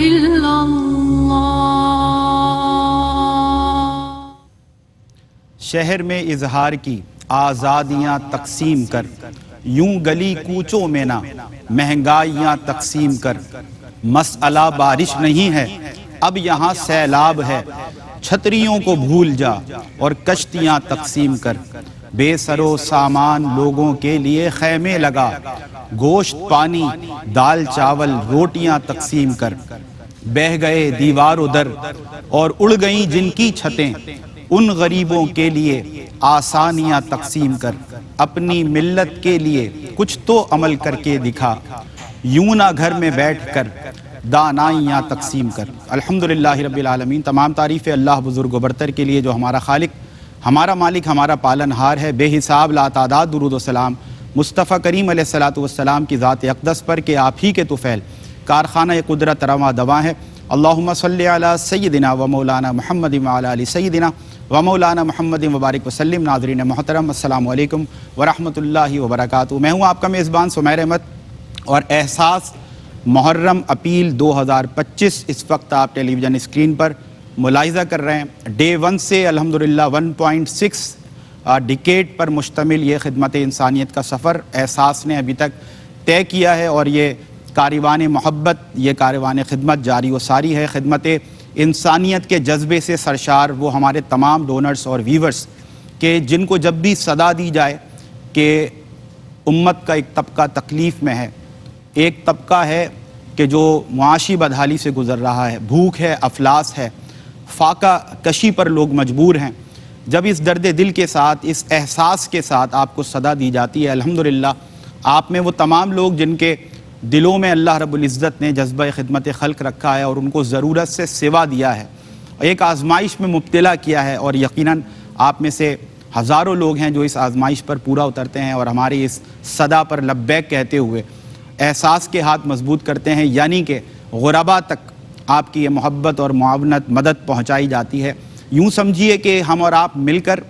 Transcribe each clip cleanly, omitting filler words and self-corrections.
إلا الله. شہر میں اظہار کی آزادیاں تقسیم کر، یوں گلی کوچوں میں نہ مہنگائیاں تقسیم کر. مسئلہ بارش نہیں ہے اب یہاں سیلاب ہے، چھتریوں کو بھول جا اور کشتیاں تقسیم کر. بے سر و سامان لوگوں کے لیے خیمے لگا، گوشت پانی دال چاول روٹیاں تقسیم کر. بہہ گئے دیوار ادھر اور اڑ گئیں جن کی چھتیں، ان غریبوں کے لیے آسانیاں تقسیم کر. اپنی ملت کے لیے کچھ تو عمل کر کے دکھا، یوں نہ گھر میں بیٹھ کر دانائیاں تقسیم کر. الحمدللہ رب العالمین. تمام تعریف اللہ بزرگ و برتر کے لیے جو ہمارا خالق، ہمارا مالک، ہمارا پالن ہار ہے. بے حساب لا تعداد درود و سلام مصطفیٰ کریم علیہ السلام کی ذات اقدس پر کہ آپ ہی کے طفیل کارخانہ قدرت رواں دواں ہے. اللہم صلی علی سیدنا و مولانا محمد و علی آل سیدنا و مولانا محمد وبارک وسلم. ناظرین محترم، السلام علیکم ورحمۃ اللہ وبرکاتہ. میں ہوں آپ کا میزبان سمیر احمد اور احساس محرم اپیل 2025 اس وقت آپ ٹیلی ویژن اسکرین پر ملاحظہ کر رہے ہیں. ڈے 1 سے الحمدللہ 1.6 ڈیکیڈ پر مشتمل یہ خدمت انسانیت کا سفر احساس نے ابھی تک طے کیا ہے، اور یہ کاروان محبت، یہ کاروان خدمت جاری و ساری ہے. خدمت انسانیت کے جذبے سے سرشار وہ ہمارے تمام ڈونرز اور ویورز کہ جن کو جب بھی صدا دی جائے کہ امت کا ایک طبقہ تکلیف میں ہے، ایک طبقہ ہے کہ جو معاشی بدحالی سے گزر رہا ہے، بھوک ہے، افلاس ہے، فاقہ کشی پر لوگ مجبور ہیں، جب اس درد دل کے ساتھ، اس احساس کے ساتھ آپ کو صدا دی جاتی ہے، الحمدللہ آپ میں وہ تمام لوگ جن کے دلوں میں اللہ رب العزت نے جذبہ خدمت خلق رکھا ہے اور ان کو ضرورت سے سوا دیا ہے، ایک آزمائش میں مبتلا کیا ہے، اور یقیناً آپ میں سے ہزاروں لوگ ہیں جو اس آزمائش پر پورا اترتے ہیں اور ہماری اس صدا پر لبیک کہتے ہوئے احساس کے ہاتھ مضبوط کرتے ہیں. یعنی کہ غربا تک آپ کی یہ محبت اور معاونت مدد پہنچائی جاتی ہے. یوں سمجھیے کہ ہم اور آپ مل کر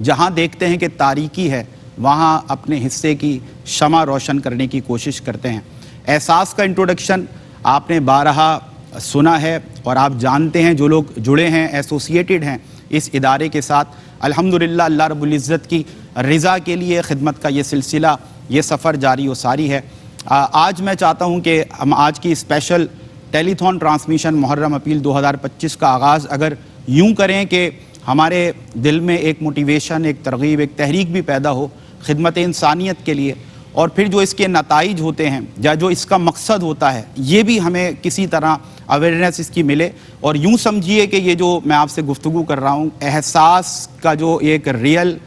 جہاں دیکھتے ہیں کہ تاریکی ہے، وہاں اپنے حصے کی شمع روشن کرنے کی کوشش کرتے ہیں. احساس کا انٹروڈکشن آپ نے بارہا سنا ہے اور آپ جانتے ہیں، جو لوگ جڑے ہیں، ایسوسیٹڈ ہیں اس ادارے کے ساتھ، الحمدللہ اللہ رب العزت کی رضا کے لیے خدمت کا یہ سلسلہ، یہ سفر جاری و ساری ہے. آج میں چاہتا ہوں کہ ہم آج کی اسپیشل ٹیلی تھون ٹرانسمیشن محرم اپیل 2025 کا آغاز اگر یوں کریں کہ ہمارے دل میں ایک موٹیویشن، ایک ترغیب، ایک تحریک بھی پیدا ہو خدمت انسانیت کے لیے، اور پھر جو اس کے نتائج ہوتے ہیں یا جو اس کا مقصد ہوتا ہے یہ بھی ہمیں کسی طرح اویئرنیس اس کی ملے. اور یوں سمجھیے کہ یہ جو میں آپ سے گفتگو کر رہا ہوں، احساس کا جو ایک ریئل،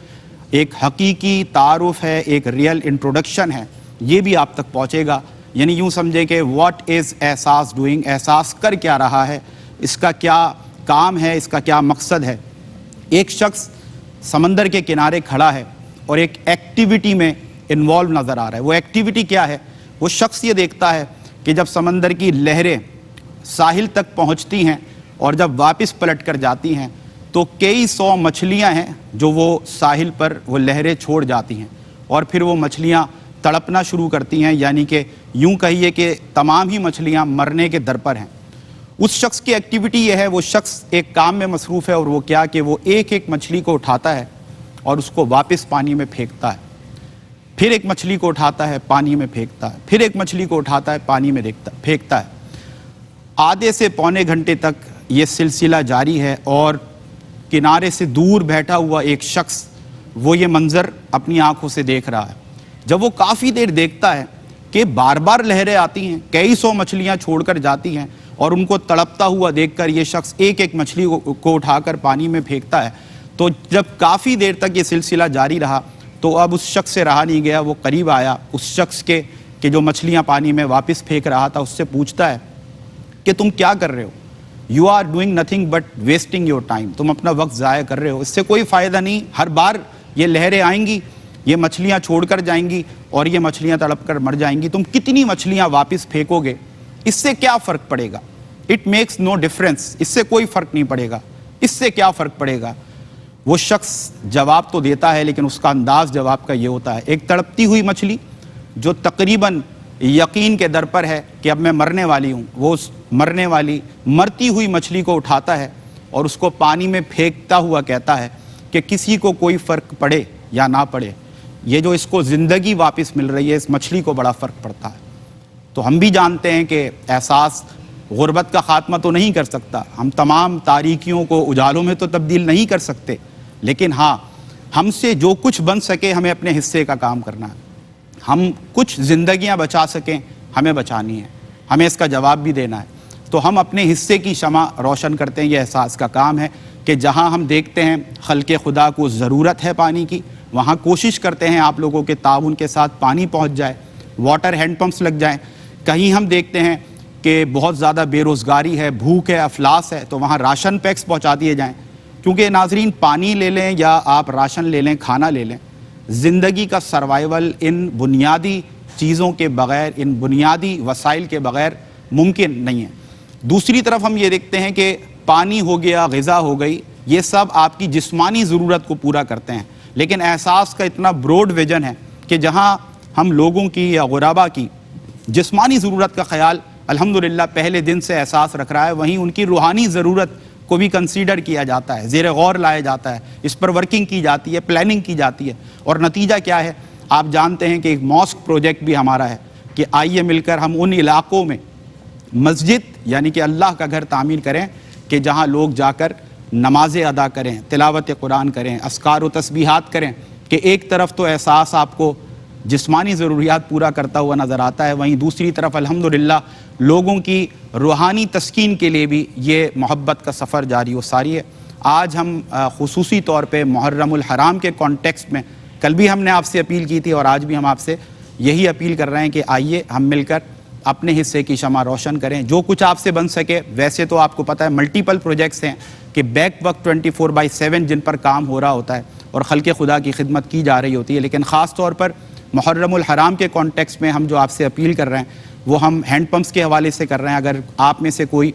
ایک حقیقی تعارف ہے، ایک ریئل انٹروڈکشن ہے، یہ بھی آپ تک پہنچے گا. یعنی یوں سمجھے کہ واٹ از احساس ڈوئنگ، احساس کر کیا رہا ہے، اس کا کیا کام ہے، اس کا کیا مقصد ہے. ایک شخص سمندر کے کنارے کھڑا ہے اور ایک ایکٹیویٹی میں انوالو نظر آ رہا ہے. وہ ایکٹیویٹی کیا ہے؟ وہ شخص یہ دیکھتا ہے کہ جب سمندر کی لہریں ساحل تک پہنچتی ہیں اور جب واپس پلٹ کر جاتی ہیں تو کئی سو مچھلیاں ہیں جو وہ ساحل پر وہ لہریں چھوڑ جاتی ہیں، اور پھر وہ مچھلیاں تڑپنا شروع کرتی ہیں. یعنی کہ یوں کہیے کہ تمام ہی مچھلیاں مرنے کے در پر ہیں. اس شخص کی ایکٹیویٹی یہ ہے، وہ شخص ایک کام میں مصروف ہے، اور وہ کیا کہ وہ ایک ایک مچھلی کو اٹھاتا ہے اور اس کو واپس پانی میں پھینکتا ہے. پھر ایک مچھلی کو اٹھاتا ہے، پانی میں پھینکتا ہے، پھر ایک مچھلی کو اٹھاتا ہے، پانی میں پھینکتا ہے. آدھے سے پونے گھنٹے تک یہ سلسلہ جاری ہے، اور کنارے سے دور بیٹھا ہوا ایک شخص وہ یہ منظر اپنی آنکھوں سے دیکھ رہا ہے. جب وہ کافی دیر دیکھتا ہے کہ بار بار لہریں آتی ہیں، کئی سو مچھلیاں چھوڑ کر جاتی ہیں، اور ان کو تڑپتا ہوا دیکھ کر یہ شخص ایک ایک مچھلی کو اٹھا کر پانی میں پھینکتا ہے، تو جب کافی دیر تک یہ سلسلہ جاری رہا تو اب اس شخص سے رہا نہیں گیا. وہ قریب آیا اس شخص کے کہ جو مچھلیاں پانی میں واپس پھینک رہا تھا، اس سے پوچھتا ہے کہ تم کیا کر رہے ہو؟ You are doing nothing but wasting your time. تم اپنا وقت ضائع کر رہے ہو، اس سے کوئی فائدہ نہیں. ہر بار یہ لہریں آئیں گی، یہ مچھلیاں چھوڑ کر جائیں گی اور یہ مچھلیاں تڑپ کر مر جائیں گی. تم کتنی مچھلیاں واپس پھینکو گے؟ اس سے کیا فرق پڑے گا؟ It makes no difference. اس سے کوئی فرق نہیں پڑے گا. اس سے کیا فرق پڑے گا؟ وہ شخص جواب تو دیتا ہے، لیکن اس کا انداز جواب کا یہ ہوتا ہے. ایک تڑپتی ہوئی مچھلی جو تقریباً یقین کے در پر ہے کہ اب میں مرنے والی ہوں، وہ اس مرنے والی مرتی ہوئی مچھلی کو اٹھاتا ہے اور اس کو پانی میں پھینکتا ہوا کہتا ہے کہ کسی کو کوئی فرق پڑے یا نہ پڑے، یہ جو اس کو زندگی واپس مل رہی ہے اس مچھلی کو بڑا فرق پڑتا ہے۔ تو ہم بھی جانتے ہیں کہ احساس غربت کا خاتمہ تو نہیں کر سکتا، ہم تمام تاریکیوں کو اجالوں میں تو تبدیل نہیں کر سکتے، لیکن ہاں ہم سے جو کچھ بن سکے ہمیں اپنے حصے کا کام کرنا ہے۔ ہم کچھ زندگیاں بچا سکیں ہمیں بچانی ہے، ہمیں اس کا جواب بھی دینا ہے۔ تو ہم اپنے حصے کی شمع روشن کرتے ہیں، یہ احساس کا کام ہے کہ جہاں ہم دیکھتے ہیں خلق خدا کو ضرورت ہے پانی کی، وہاں کوشش کرتے ہیں آپ لوگوں کے تعاون کے ساتھ پانی پہنچ جائے، واٹر ہینڈ پمپس لگ جائیں۔ کہیں ہم دیکھتے ہیں کہ بہت زیادہ بے روزگاری ہے، بھوک ہے، افلاس ہے، تو وہاں راشن پیکس پہنچا دیے جائیں، کیونکہ ناظرین پانی لے لیں یا آپ راشن لے لیں، کھانا لے لیں، زندگی کا سروائیول ان بنیادی چیزوں کے بغیر، ان بنیادی وسائل کے بغیر ممکن نہیں ہے۔ دوسری طرف ہم یہ دیکھتے ہیں کہ پانی ہو گیا، غذا ہو گئی، یہ سب آپ کی جسمانی ضرورت کو پورا کرتے ہیں، لیکن احساس کا اتنا براڈ ویژن ہے کہ جہاں ہم لوگوں کی یا غربا کی جسمانی ضرورت کا خیال الحمدللہ پہلے دن سے احساس رکھ رہا ہے، وہیں ان کی روحانی ضرورت کو بھی کنسیڈر کیا جاتا ہے، زیر غور لایا جاتا ہے، اس پر ورکنگ کی جاتی ہے، پلاننگ کی جاتی ہے، اور نتیجہ کیا ہے آپ جانتے ہیں کہ ایک ماسک پروجیکٹ بھی ہمارا ہے کہ آئیے مل کر ہم ان علاقوں میں مسجد یعنی کہ اللہ کا گھر تعمیر کریں کہ جہاں لوگ جا کر نمازیں ادا کریں، تلاوت قرآن کریں، اذکار و تسبیحات کریں، کہ ایک طرف تو احساس آپ کو جسمانی ضروریات پورا کرتا ہوا نظر آتا ہے، وہیں دوسری طرف الحمدللہ لوگوں کی روحانی تسکین کے لیے بھی یہ محبت کا سفر جاری و ساری ہے۔ آج ہم خصوصی طور پہ محرم الحرام کے کانٹیکسٹ میں، کل بھی ہم نے آپ سے اپیل کی تھی اور آج بھی ہم آپ سے یہی اپیل کر رہے ہیں کہ آئیے ہم مل کر اپنے حصے کی شمع روشن کریں، جو کچھ آپ سے بن سکے۔ ویسے تو آپ کو پتہ ہے ملٹیپل پروجیکٹس ہیں کہ بیک وقت 24/7 جن پر کام ہو رہا ہوتا ہے اور خلق خدا کی خدمت کی جا رہی ہوتی ہے، لیکن خاص طور پر محرم الحرام کے کانٹیکسٹ میں ہم جو آپ سے اپیل کر رہے ہیں وہ ہم ہینڈ پمپس کے حوالے سے کر رہے ہیں۔ اگر آپ میں سے کوئی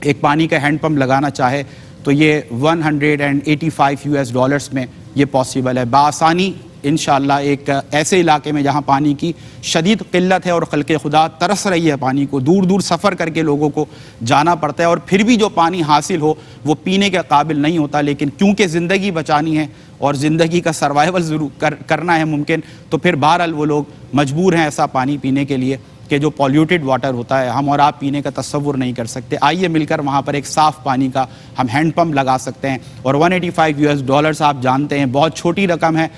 ایک پانی کا ہینڈ پمپ لگانا چاہے تو یہ $185 میں یہ پاسبل ہے بآسانی انشاءاللہ، ایک ایسے علاقے میں جہاں پانی کی شدید قلت ہے اور خلق خدا ترس رہی ہے پانی کو، دور دور سفر کر کے لوگوں کو جانا پڑتا ہے، اور پھر بھی جو پانی حاصل ہو وہ پینے کے قابل نہیں ہوتا، لیکن کیونکہ زندگی بچانی ہے اور زندگی کا سروائیول ضرور کرنا ہے ممکن، تو پھر بہرحال وہ لوگ مجبور ہیں ایسا پانی پینے کے لیے کہ جو پولیوٹڈ واٹر ہوتا ہے، ہم اور آپ پینے کا تصور نہیں کر سکتے۔ آئیے مل کر وہاں پر ایک صاف پانی کا ہم ہینڈ پمپ لگا سکتے ہیں، اور $185 آپ جانتے ہیں بہت چھوٹی رقم ہے،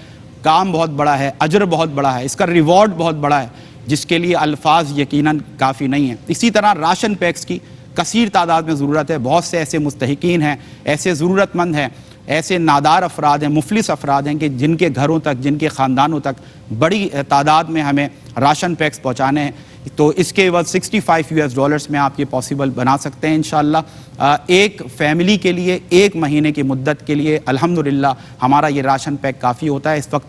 کام بہت بڑا ہے، اجر بہت بڑا ہے، اس کا ریوارڈ بہت بڑا ہے، جس کے لیے الفاظ یقیناً کافی نہیں ہیں۔ اسی طرح راشن پیکس کی کثیر تعداد میں ضرورت ہے، بہت سے ایسے مستحقین ہیں، ایسے ضرورت مند ہیں، ایسے نادار افراد ہیں، مفلس افراد ہیں کہ جن کے گھروں تک، جن کے خاندانوں تک بڑی تعداد میں ہمیں راشن پیکس پہنچانے ہیں، تو اس کے بعد $65 میں آپ یہ پاسبل بنا سکتے ہیں انشاءاللہ۔ ایک فیملی کے لیے 1 مہینے کی مدت کے لیے الحمدللہ ہمارا یہ راشن پیک کافی ہوتا ہے۔ اس وقت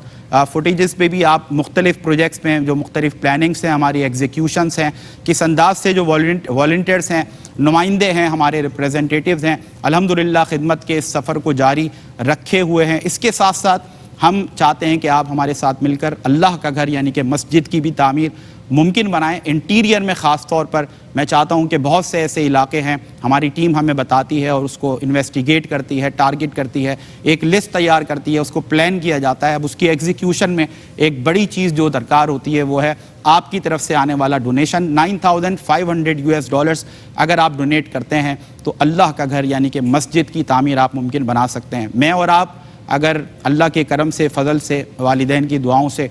فوٹیجز پہ بھی آپ مختلف پروجیکٹس میں جو مختلف پلاننگس ہیں، ہماری ایگزیکیوشنس ہیں، کس انداز سے جو والنٹیئرس ہیں، نمائندے ہیں، ہمارے ریپریزنٹیٹیوز ہیں، الحمدللہ خدمت کے اس سفر کو جاری رکھے ہوئے ہیں۔ اس کے ساتھ ساتھ ہم چاہتے ہیں کہ آپ ہمارے ساتھ مل کر اللہ کا گھر یعنی کہ مسجد کی بھی تعمیر ممکن بنائیں۔ انٹیریئر میں خاص طور پر میں چاہتا ہوں کہ بہت سے ایسے علاقے ہیں، ہماری ٹیم ہمیں بتاتی ہے اور اس کو انویسٹیگیٹ کرتی ہے، ٹارگٹ کرتی ہے، ایک لسٹ تیار کرتی ہے، اس کو پلان کیا جاتا ہے۔ اب اس کی ایگزیکیوشن میں ایک بڑی چیز جو درکار ہوتی ہے وہ ہے آپ کی طرف سے آنے والا ڈونیشن۔ $9,500 اگر آپ ڈونیٹ کرتے ہیں تو اللہ کا گھر یعنی کہ مسجد کی تعمیر آپ ممکن بنا سکتے ہیں۔ میں اور آپ اگر اللہ کے کرم سے، فضل سے، والدین کی دعاؤں سے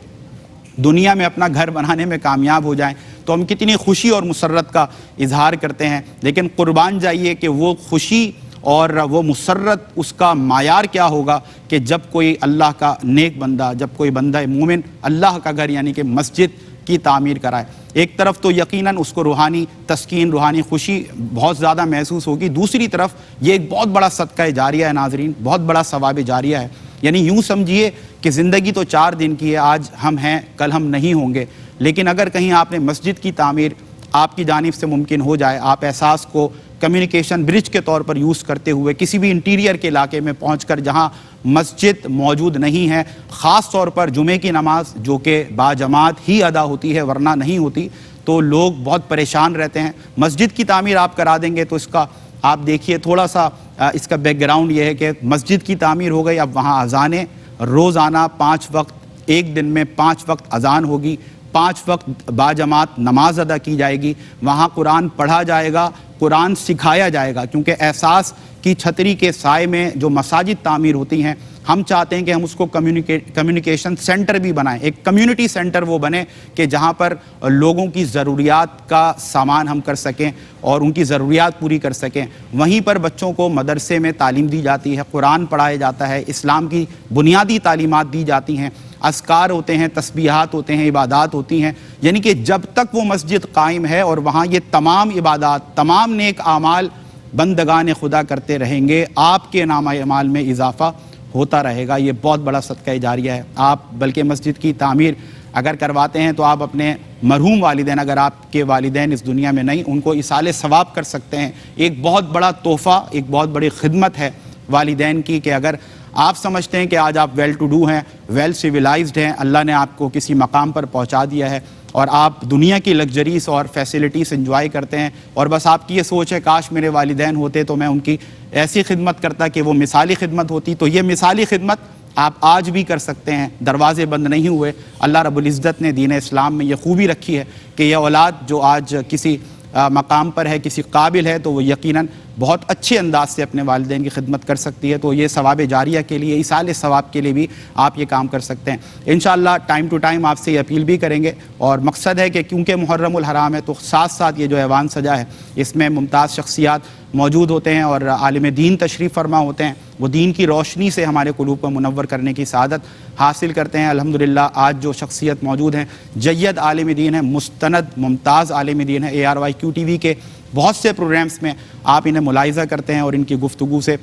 دنیا میں اپنا گھر بنانے میں کامیاب ہو جائیں تو ہم کتنی خوشی اور مسرت کا اظہار کرتے ہیں، لیکن قربان جائیے کہ وہ خوشی اور وہ مسرت اس کا معیار کیا ہوگا کہ جب کوئی اللہ کا نیک بندہ، جب کوئی بندہ مومن اللہ کا گھر یعنی کہ مسجد کی تعمیر کرائے۔ ایک طرف تو یقیناً اس کو روحانی تسکین، روحانی خوشی بہت زیادہ محسوس ہوگی، دوسری طرف یہ ایک بہت بڑا صدقہ جاریہ ہے ناظرین، بہت بڑا ثواب جاریہ ہے۔ یعنی یوں سمجھیے کہ زندگی تو 4 دن کی ہے، آج ہم ہیں کل ہم نہیں ہوں گے، لیکن اگر کہیں آپ نے مسجد کی تعمیر آپ کی جانب سے ممکن ہو جائے، آپ احساس کو کمیونیکیشن برج کے طور پر یوز کرتے ہوئے کسی بھی انٹیریئر کے علاقے میں پہنچ کر جہاں مسجد موجود نہیں ہے، خاص طور پر جمعے کی نماز جو کہ باجماعت ہی ادا ہوتی ہے ورنہ نہیں ہوتی، تو لوگ بہت پریشان رہتے ہیں. مسجد کی تعمیر آپ کرا دیں گے تو اس کا آپ دیکھیے تھوڑا سا اس کا بیک گراؤنڈ یہ ہے کہ مسجد کی تعمیر ہو گئی, اب وہاں اذانیں روزانہ 5 وقت, ایک دن میں 5 وقت اذان ہوگی, 5 وقت باجماعت نماز ادا کی جائے گی, وہاں قرآن پڑھا جائے گا, قرآن سکھایا جائے گا. کیونکہ احساس کی چھتری کے سائے میں جو مساجد تعمیر ہوتی ہیں, ہم چاہتے ہیں کہ ہم اس کو کمیونیکیشن سینٹر بھی بنائیں, ایک کمیونٹی سینٹر وہ بنے کہ جہاں پر لوگوں کی ضروریات کا سامان ہم کر سکیں اور ان کی ضروریات پوری کر سکیں. وہیں پر بچوں کو مدرسے میں تعلیم دی جاتی ہے, قرآن پڑھایا جاتا ہے, اسلام کی بنیادی تعلیمات دی جاتی ہیں, اذکار ہوتے ہیں, تسبیحات ہوتے ہیں, عبادات ہوتی ہیں. یعنی کہ جب تک وہ مسجد قائم ہے اور وہاں یہ تمام عبادات, تمام نیک اعمال بندگان خدا کرتے رہیں گے, آپ کے نامہ اعمال میں اضافہ ہوتا رہے گا. یہ بہت بڑا صدقہ جاریہ ہے. آپ بلکہ مسجد کی تعمیر اگر کرواتے ہیں تو آپ اپنے مرحوم والدین, اگر آپ کے والدین اس دنیا میں نہیں, ان کو ایصال ثواب کر سکتے ہیں. ایک بہت بڑا تحفہ, ایک بہت بڑی خدمت ہے والدین کی, کہ اگر آپ سمجھتے ہیں کہ آج آپ ویل ٹو ڈو ہیں, ویل سیولائزڈ ہیں, اللہ نے آپ کو کسی مقام پر پہنچا دیا ہے اور آپ دنیا کی لگژریز اور فیسلٹیز انجوائے کرتے ہیں, اور بس آپ کی یہ سوچ ہے کاش میرے والدین ہوتے تو میں ان کی ایسی خدمت کرتا کہ وہ مثالی خدمت ہوتی, تو یہ مثالی خدمت آپ آج بھی کر سکتے ہیں. دروازے بند نہیں ہوئے. اللہ رب العزت نے دین اسلام میں یہ خوبی رکھی ہے کہ یہ اولاد جو آج کسی مقام پر ہے, کسی قابل ہے, تو وہ یقیناً بہت اچھے انداز سے اپنے والدین کی خدمت کر سکتی ہے. تو یہ ثواب جاریہ کے لیے, ایصال ثواب کے لیے بھی آپ یہ کام کر سکتے ہیں. انشاءاللہ ٹائم ٹو ٹائم آپ سے یہ اپیل بھی کریں گے, اور مقصد ہے کہ کیونکہ محرم الحرام ہے تو ساتھ ساتھ یہ جو ایوان سجا ہے اس میں ممتاز شخصیات موجود ہوتے ہیں اور عالم دین تشریف فرما ہوتے ہیں. وہ دین کی روشنی سے ہمارے قلوب کو منور کرنے کی سعادت حاصل کرتے ہیں. الحمدللہ آج جو شخصیت موجود ہیں جید عالم دین ہیں, مستند ممتاز عالم دین ہیں. ARYQ TV کے بہت سے پروگرامز میں آپ انہیں ملاحظہ کرتے ہیں اور ان کی گفتگو سے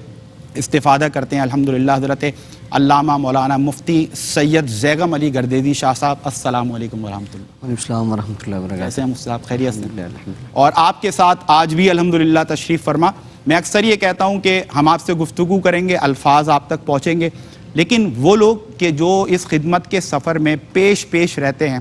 استفادہ کرتے ہیں. الحمدللہ حضرت علامہ مولانا مفتی سید زیغم علی گردیزی شاہ صاحب, السلام علیکم ورحمۃ اللہ. وعلیکم السلام ورحمۃ اللہ وبرکاتہ. کیسے ہیں مفتی صاحب, خیریت سے؟ اور آپ کے ساتھ آج بھی الحمدللہ تشریف فرما. میں اکثر یہ کہتا ہوں کہ ہم آپ سے گفتگو کریں گے, الفاظ آپ تک پہنچیں گے, لیکن وہ لوگ کہ جو اس خدمت کے سفر میں پیش رہتے ہیں,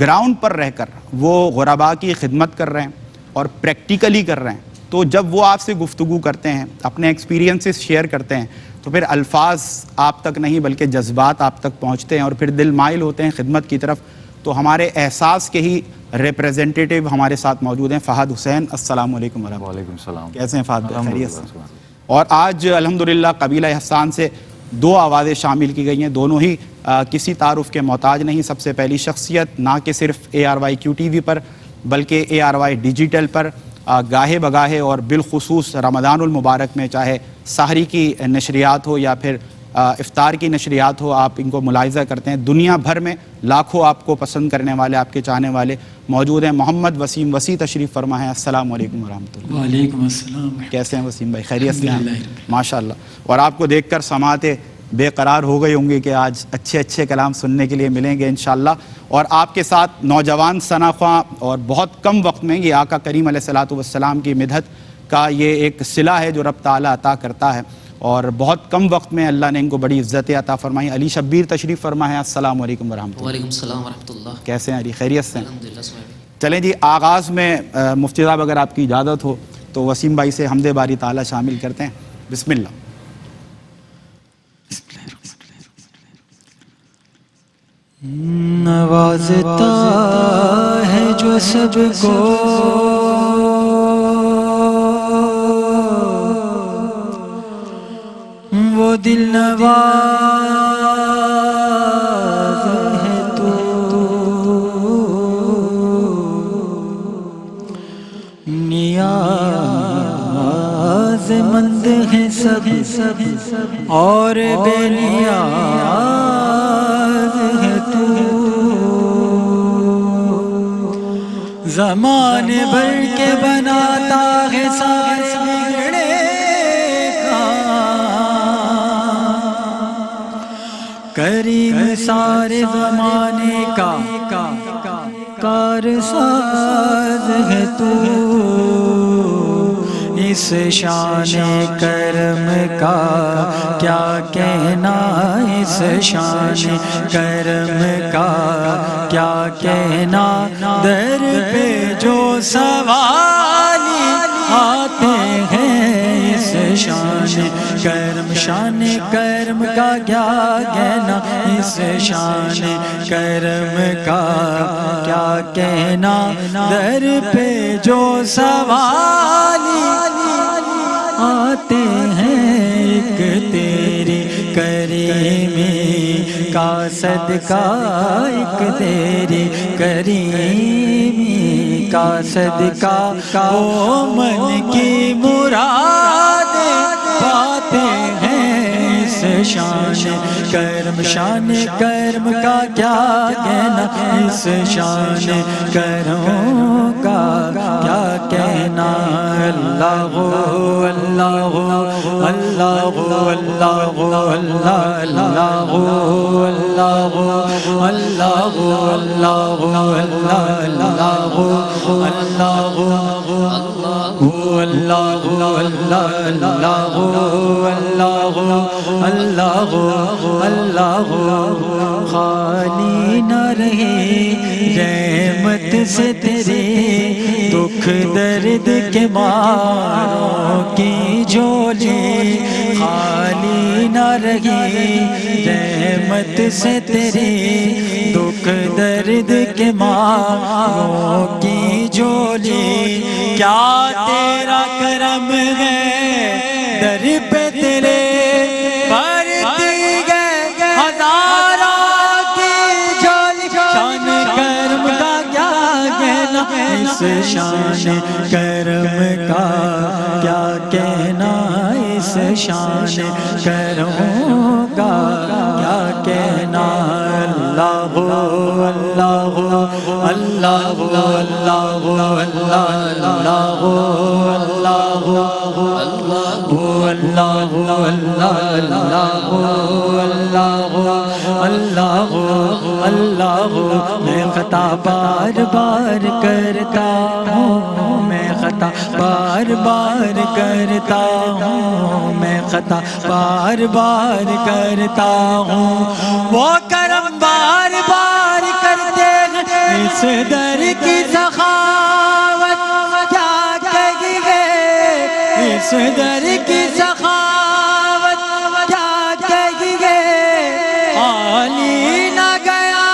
گراؤنڈ پر رہ کر وہ غرباء کی خدمت کر رہے ہیں اور پریکٹیکلی کر رہے ہیں, تو جب وہ آپ سے گفتگو کرتے ہیں, اپنے ایکسپیرینسز شیئر کرتے ہیں, تو پھر الفاظ آپ تک نہیں بلکہ جذبات آپ تک پہنچتے ہیں اور پھر دل مائل ہوتے ہیں خدمت کی طرف. تو ہمارے احساس کے ہی ریپریزنٹیٹیو ہمارے ساتھ موجود ہیں, فہد حسین. السلام علیکم ورحمۃ اللہ. وعلیکم السلام. کیسے ہیں فہد بھائی, خیریت سے؟ اور آج الحمدللہ قبیلہ احسان سے 2 آوازیں شامل کی گئی ہیں, دونوں ہی کسی تعارف کے محتاج نہیں. سب سے پہلی شخصیت نہ کہ صرف ARYQ TV پر بلکہ ARY ڈیجیٹل پر گاہے بگاہے اور بالخصوص رمضان المبارک میں, چاہے سحری کی نشریات ہو یا پھر افطار کی نشریات ہو, آپ ان کو ملاحظہ کرتے ہیں. دنیا بھر میں لاکھوں آپ کو پسند کرنے والے, آپ کے چاہنے والے موجود ہیں. محمد وسیم وسیع تشریف فرما ہے. السلام علیکم ورحمۃ اللہ. وعلیکم السلام. کیسے ہیں وسیم بھائی, خیریت سے ہیں؟ ماشاء اللہ. اور آپ کو دیکھ کر سماعتیں بے قرار ہو گئی ہوں گی کہ آج اچھے کلام سننے کے لیے ملیں گے انشاءاللہ. اور آپ کے ساتھ نوجوان ثناخواں اور بہت کم وقت میں یہ آقا کریم علیہ الصلوۃ والسلام کی مدحت کا یہ ایک صلہ ہے جو رب تعالیٰ عطا کرتا ہے, اور بہت کم وقت میں اللہ نے ان کو بڑی عزت عطا فرمائی. علی شبیر تشریف فرما ہے. السلام علیکم ورحمۃ اللہ. وعلیکم السلام ورحمۃ اللہ. کیسے ہیں علی, خیریت سے ہیں؟ الحمدللہ. چلیں جی, آغاز میں مفتی صاحب اگر آپ کی اجازت ہو تو وسیم بھائی سے حمد باری تعالیٰ شامل کرتے ہیں. بسم اللہ. نوازتا ہے جو سب کو وہ دل نواز ہے تو, نیاز مند ہے سب اور بے نیاز ہے تو, زمانے بھر کے بناتا ہے سارے بگڑے کریم, سارے زمانے کا کارساز ہے تو, اس شان کرم کا کیا کہنا، اس شان کرم کا کیا کہنا، در پہ جو سوالی آتے ہیں اس شان کرم، شان کرم کا کیا کہنا، اس شان کرم کا کیا کہنا، در پہ جو سوالی آتے ہیں، ایک تیری کریمی کا صدقہ، ایک تیری کریمی کا صدقہ، وہ من کی مراد پاتے ہیں اس شان کرم، شان کرم کا کیا کہنا، اس شان کرم کا کیا کہنا، اللہ اللہ اللہ اللہ اللہ اللہ اللہ اللہ خالی نہ رہے رحمت سے تیرے، دکھ درد کے ماروں کی جھولی خالی نہ رہے رحمت سے تیرے، دکھ درد کے ماروں کی جھولی، کیا تیرا کرم ہے در پہ تیرے بھرتی گئے ہزاروں کی جھولی، شان کرم کا کیا کہنا، اس شان کرم کا کیا کہنا، اس شان کرم کا کیا کہنا، اللہ اللہ اللہ اللہ اللہ اللہ میں خطا بار بار کرتا ہوں، میں خطا بار بار کرتا ہوں، میں خطا بار بار کرتا ہوں، وہ کرم بار بار کرتے ہیں، اس در کی سخاوت کیا کہیے، اس در کی سخاوت کیا کہیے، خالی نہ گیا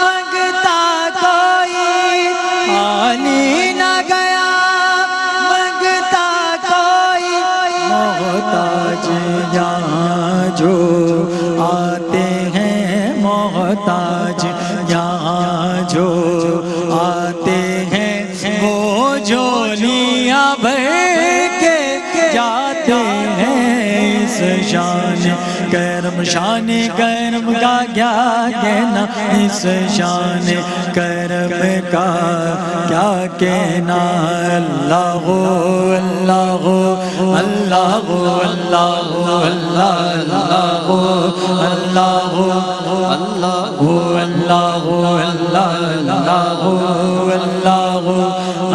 منگتا کوئی، خالی نہ گیا منگتا کوئی، محتاج یہاں جو آتے ہیں، محتاج یہاں جو آتے ہیں، وہ جھولیاں بھر کے جاتے ہیں، اس شان کرم، شان کرم کا کیا کہنا، اس شان کرم کا کیا کہنا، اللہ اللہ اللہ اللہ اللہ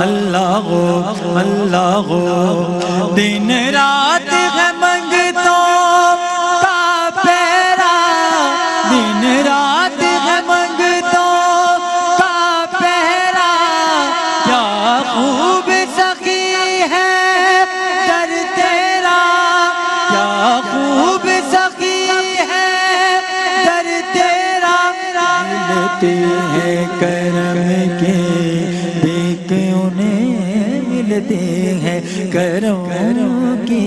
اللہ اللہ دن رات ہے منگتوں کا پیرا، دن رات ہے منگتوں کا پیرا، کیا خوب سخی ہے در تیرا، کیا خوب سخی ہے در تیرا، ملتے ہیں کرم کے بھیک انہیں، ملتے ہیں کرم کی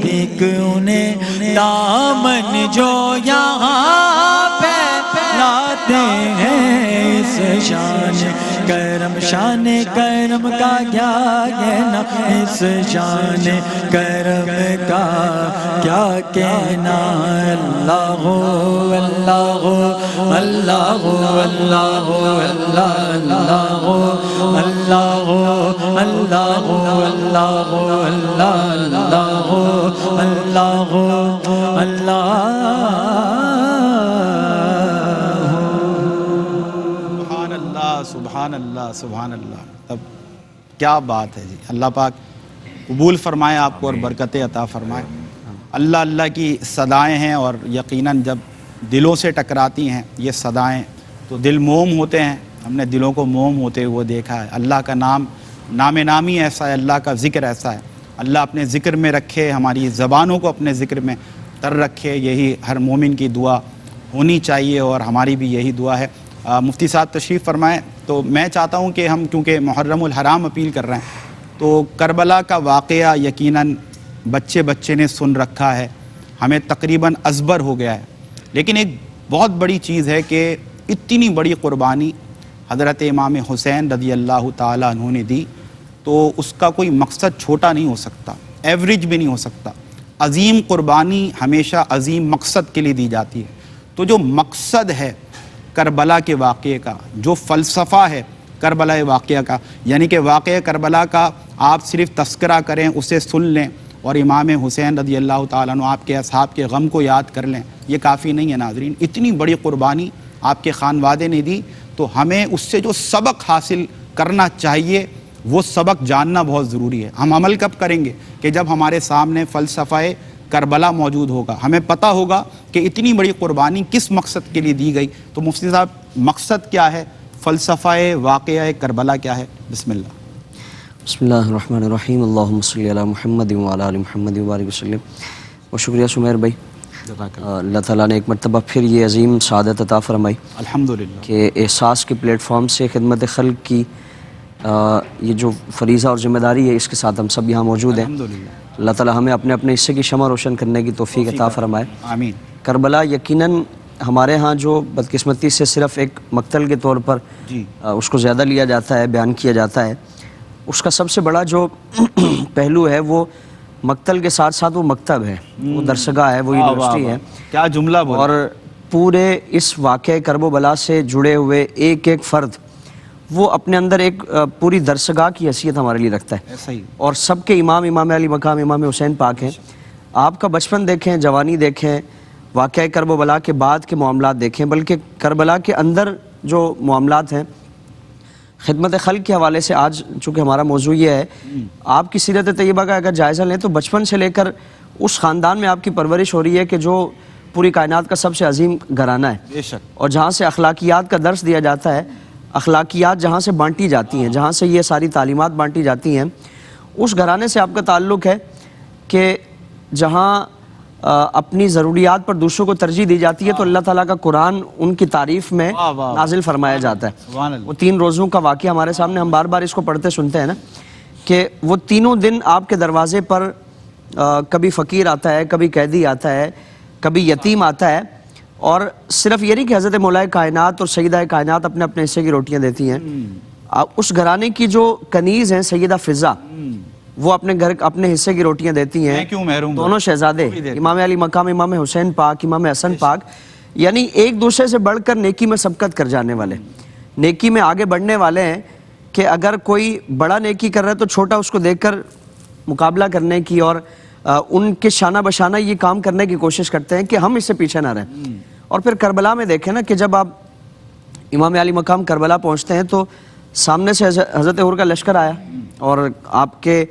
بھیک انہیں، دامن جو یہاں پہ لاتے ہیں، اس شان کرم، شان کرم کا کیا کہنا، اس شان کرم کا کیا کہنا، اللہ اللہ اللہ اللہ اللہ اللہ اللہ اللہ اللہ سبحان اللہ سبحان اللہ۔ اب کیا بات ہے جی، اللہ پاک قبول فرمائے آپ کو اور برکتیں عطا فرمائے۔ اللہ اللہ کی صدائیں ہیں اور یقیناً جب دلوں سے ٹکراتی ہیں یہ صدائیں تو دل موم ہوتے ہیں۔ ہم نے دلوں کو موم ہوتے ہوئے دیکھا ہے۔ اللہ کا نام نامی ایسا ہے، اللہ کا ذکر ایسا ہے، اللہ اپنے ذکر میں رکھے، ہماری زبانوں کو اپنے ذکر میں تر رکھے، یہی ہر مومن کی دعا ہونی چاہیے اور ہماری بھی یہی دعا ہے۔ مفتی صاحب تشریف فرمائیں۔ تو میں چاہتا ہوں کہ ہم کیونکہ محرم الحرام اپیل کر رہے ہیں تو کربلا کا واقعہ یقیناً بچے نے سن رکھا ہے، ہمیں تقریباً ازبر ہو گیا ہے، لیکن ایک بہت بڑی چیز ہے کہ اتنی بڑی قربانی حضرت امام حسین رضی اللہ تعالیٰ عنہ نے دی تو اس کا کوئی مقصد چھوٹا نہیں ہو سکتا، ایوریج بھی نہیں ہو سکتا۔ عظیم قربانی ہمیشہ عظیم مقصد کے لیے دی جاتی ہے۔ تو جو مقصد ہے کربلا کے واقعے کا، جو فلسفہ ہے کربلا واقعہ کا، یعنی کہ واقعہ کربلا کا آپ صرف تذکرہ کریں، اسے سن لیں اور امام حسین رضی اللہ تعالیٰ عنہ آپ کے اصحاب کے غم کو یاد کر لیں، یہ کافی نہیں ہے ناظرین۔ اتنی بڑی قربانی آپ کے خانوادے نے دی تو ہمیں اس سے جو سبق حاصل کرنا چاہیے وہ سبق جاننا بہت ضروری ہے۔ ہم عمل کب کریں گے؟ کہ جب ہمارے سامنے فلسفہ کربلا موجود ہوگا، ہمیں پتہ ہوگا کہ اتنی بڑی قربانی کس مقصد کے لیے دی گئی۔ تو مفتی صاحب مقصد کیا ہے؟ فلسفہ واقعہ کربلا کیا ہے؟ بسم اللہ۔ بسم اللہ الرحمن الرحیم، اللہم صلی علی محمد وعلی آل محمد وبارک وسلم۔ اور شکریہ سمیر بھائی، اللہ تعالیٰ نے ایک مرتبہ پھر یہ عظیم سعادت عطا فرمائی الحمدللہ کہ احساس کے پلیٹ فارم سے خدمت خلق کی یہ جو فریضہ اور ذمہ داری ہے اس کے ساتھ ہم سب یہاں موجود ہیں۔ الحمدللہ، اللہ تعالیٰ ہمیں اپنے اپنے حصے کی شمع روشن کرنے کی توفیق عطا فرمائے۔ آمین۔ کربلا یقیناً ہمارے ہاں جو بدقسمتی سے صرف ایک مقتل کے طور پر جی اس کو زیادہ لیا جاتا ہے، بیان کیا جاتا ہے، اس کا سب سے بڑا جو پہلو ہے وہ مقتل کے ساتھ ساتھ وہ مکتب ہے، وہ درسگاہ ہے، وہ یونیورسٹی ہے۔ کیا جملہ بولا۔ اور پورے اس واقعہ کرب و بلا سے جڑے ہوئے ایک ایک فرد وہ اپنے اندر ایک پوری درسگاہ کی حیثیت ہمارے لیے رکھتا ہے، ایسا ہی اور سب کے امام علی مقام امام حسین پاک ہیں۔ آپ کا بچپن دیکھیں، جوانی دیکھیں، واقعہ کرب و بلا کے بعد کے معاملات دیکھیں، بلکہ کربلا کے اندر جو معاملات ہیں خدمت خلق کے حوالے سے آج چونکہ ہمارا موضوع یہ ہے، آپ کی سیرت طیبہ کا اگر جائزہ لیں تو بچپن سے لے کر اس خاندان میں آپ کی پرورش ہو رہی ہے کہ جو پوری کائنات کا سب سے عظیم گھرانہ ہے، بے شک، اور جہاں سے اخلاقیات کا درس دیا جاتا ہے، اخلاقیات جہاں سے بانٹی جاتی ہیں، جہاں سے یہ ساری تعلیمات بانٹی جاتی ہیں، اس گھرانے سے آپ کا تعلق ہے کہ جہاں اپنی ضروریات پر دوسروں کو ترجیح دی جاتی ہے تو اللہ تعالیٰ کا قرآن ان کی تعریف میں نازل فرمایا جاتا ہے۔ سبحان اللہ۔ وہ 3 روزوں کا واقعہ ہمارے سامنے، ہم بار بار اس کو پڑھتے سنتے ہیں نا، کہ وہ تینوں دن آپ کے دروازے پر کبھی فقیر آتا ہے، کبھی قیدی آتا ہے، کبھی یتیم آتا ہے، اور صرف یہ نہیں کہ حضرت مولا کائنات اور سیدہ کائنات اپنے اپنے حصے کی روٹیاں دیتی ہیں، اس گھرانے کی جو کنیز ہیں سیدہ فضا وہ اپنے حصے کی روٹیاں دیتی ہیں۔ میں کیوں محروم؟ دونوں شہزادے امام علی مقام امام حسین پاک، امام حسن پاک، یعنی ایک دوسرے سے بڑھ کر نیکی میں سبقت کر جانے والے، نیکی میں آگے بڑھنے والے ہیں کہ اگر کوئی بڑا نیکی کر رہا ہے تو چھوٹا اس کو دیکھ کر مقابلہ کرنے کی اور ان کے شانہ بشانہ یہ کام کرنے کی کوشش کرتے ہیں کہ ہم اس سے پیچھے نہ رہیں۔ اور پھر کربلا میں دیکھیں نا کہ جب آپ امام علی مقام کربلا پہنچتے ہیں تو سامنے سے حضرت حر کا لشکر آیا اور آپ کے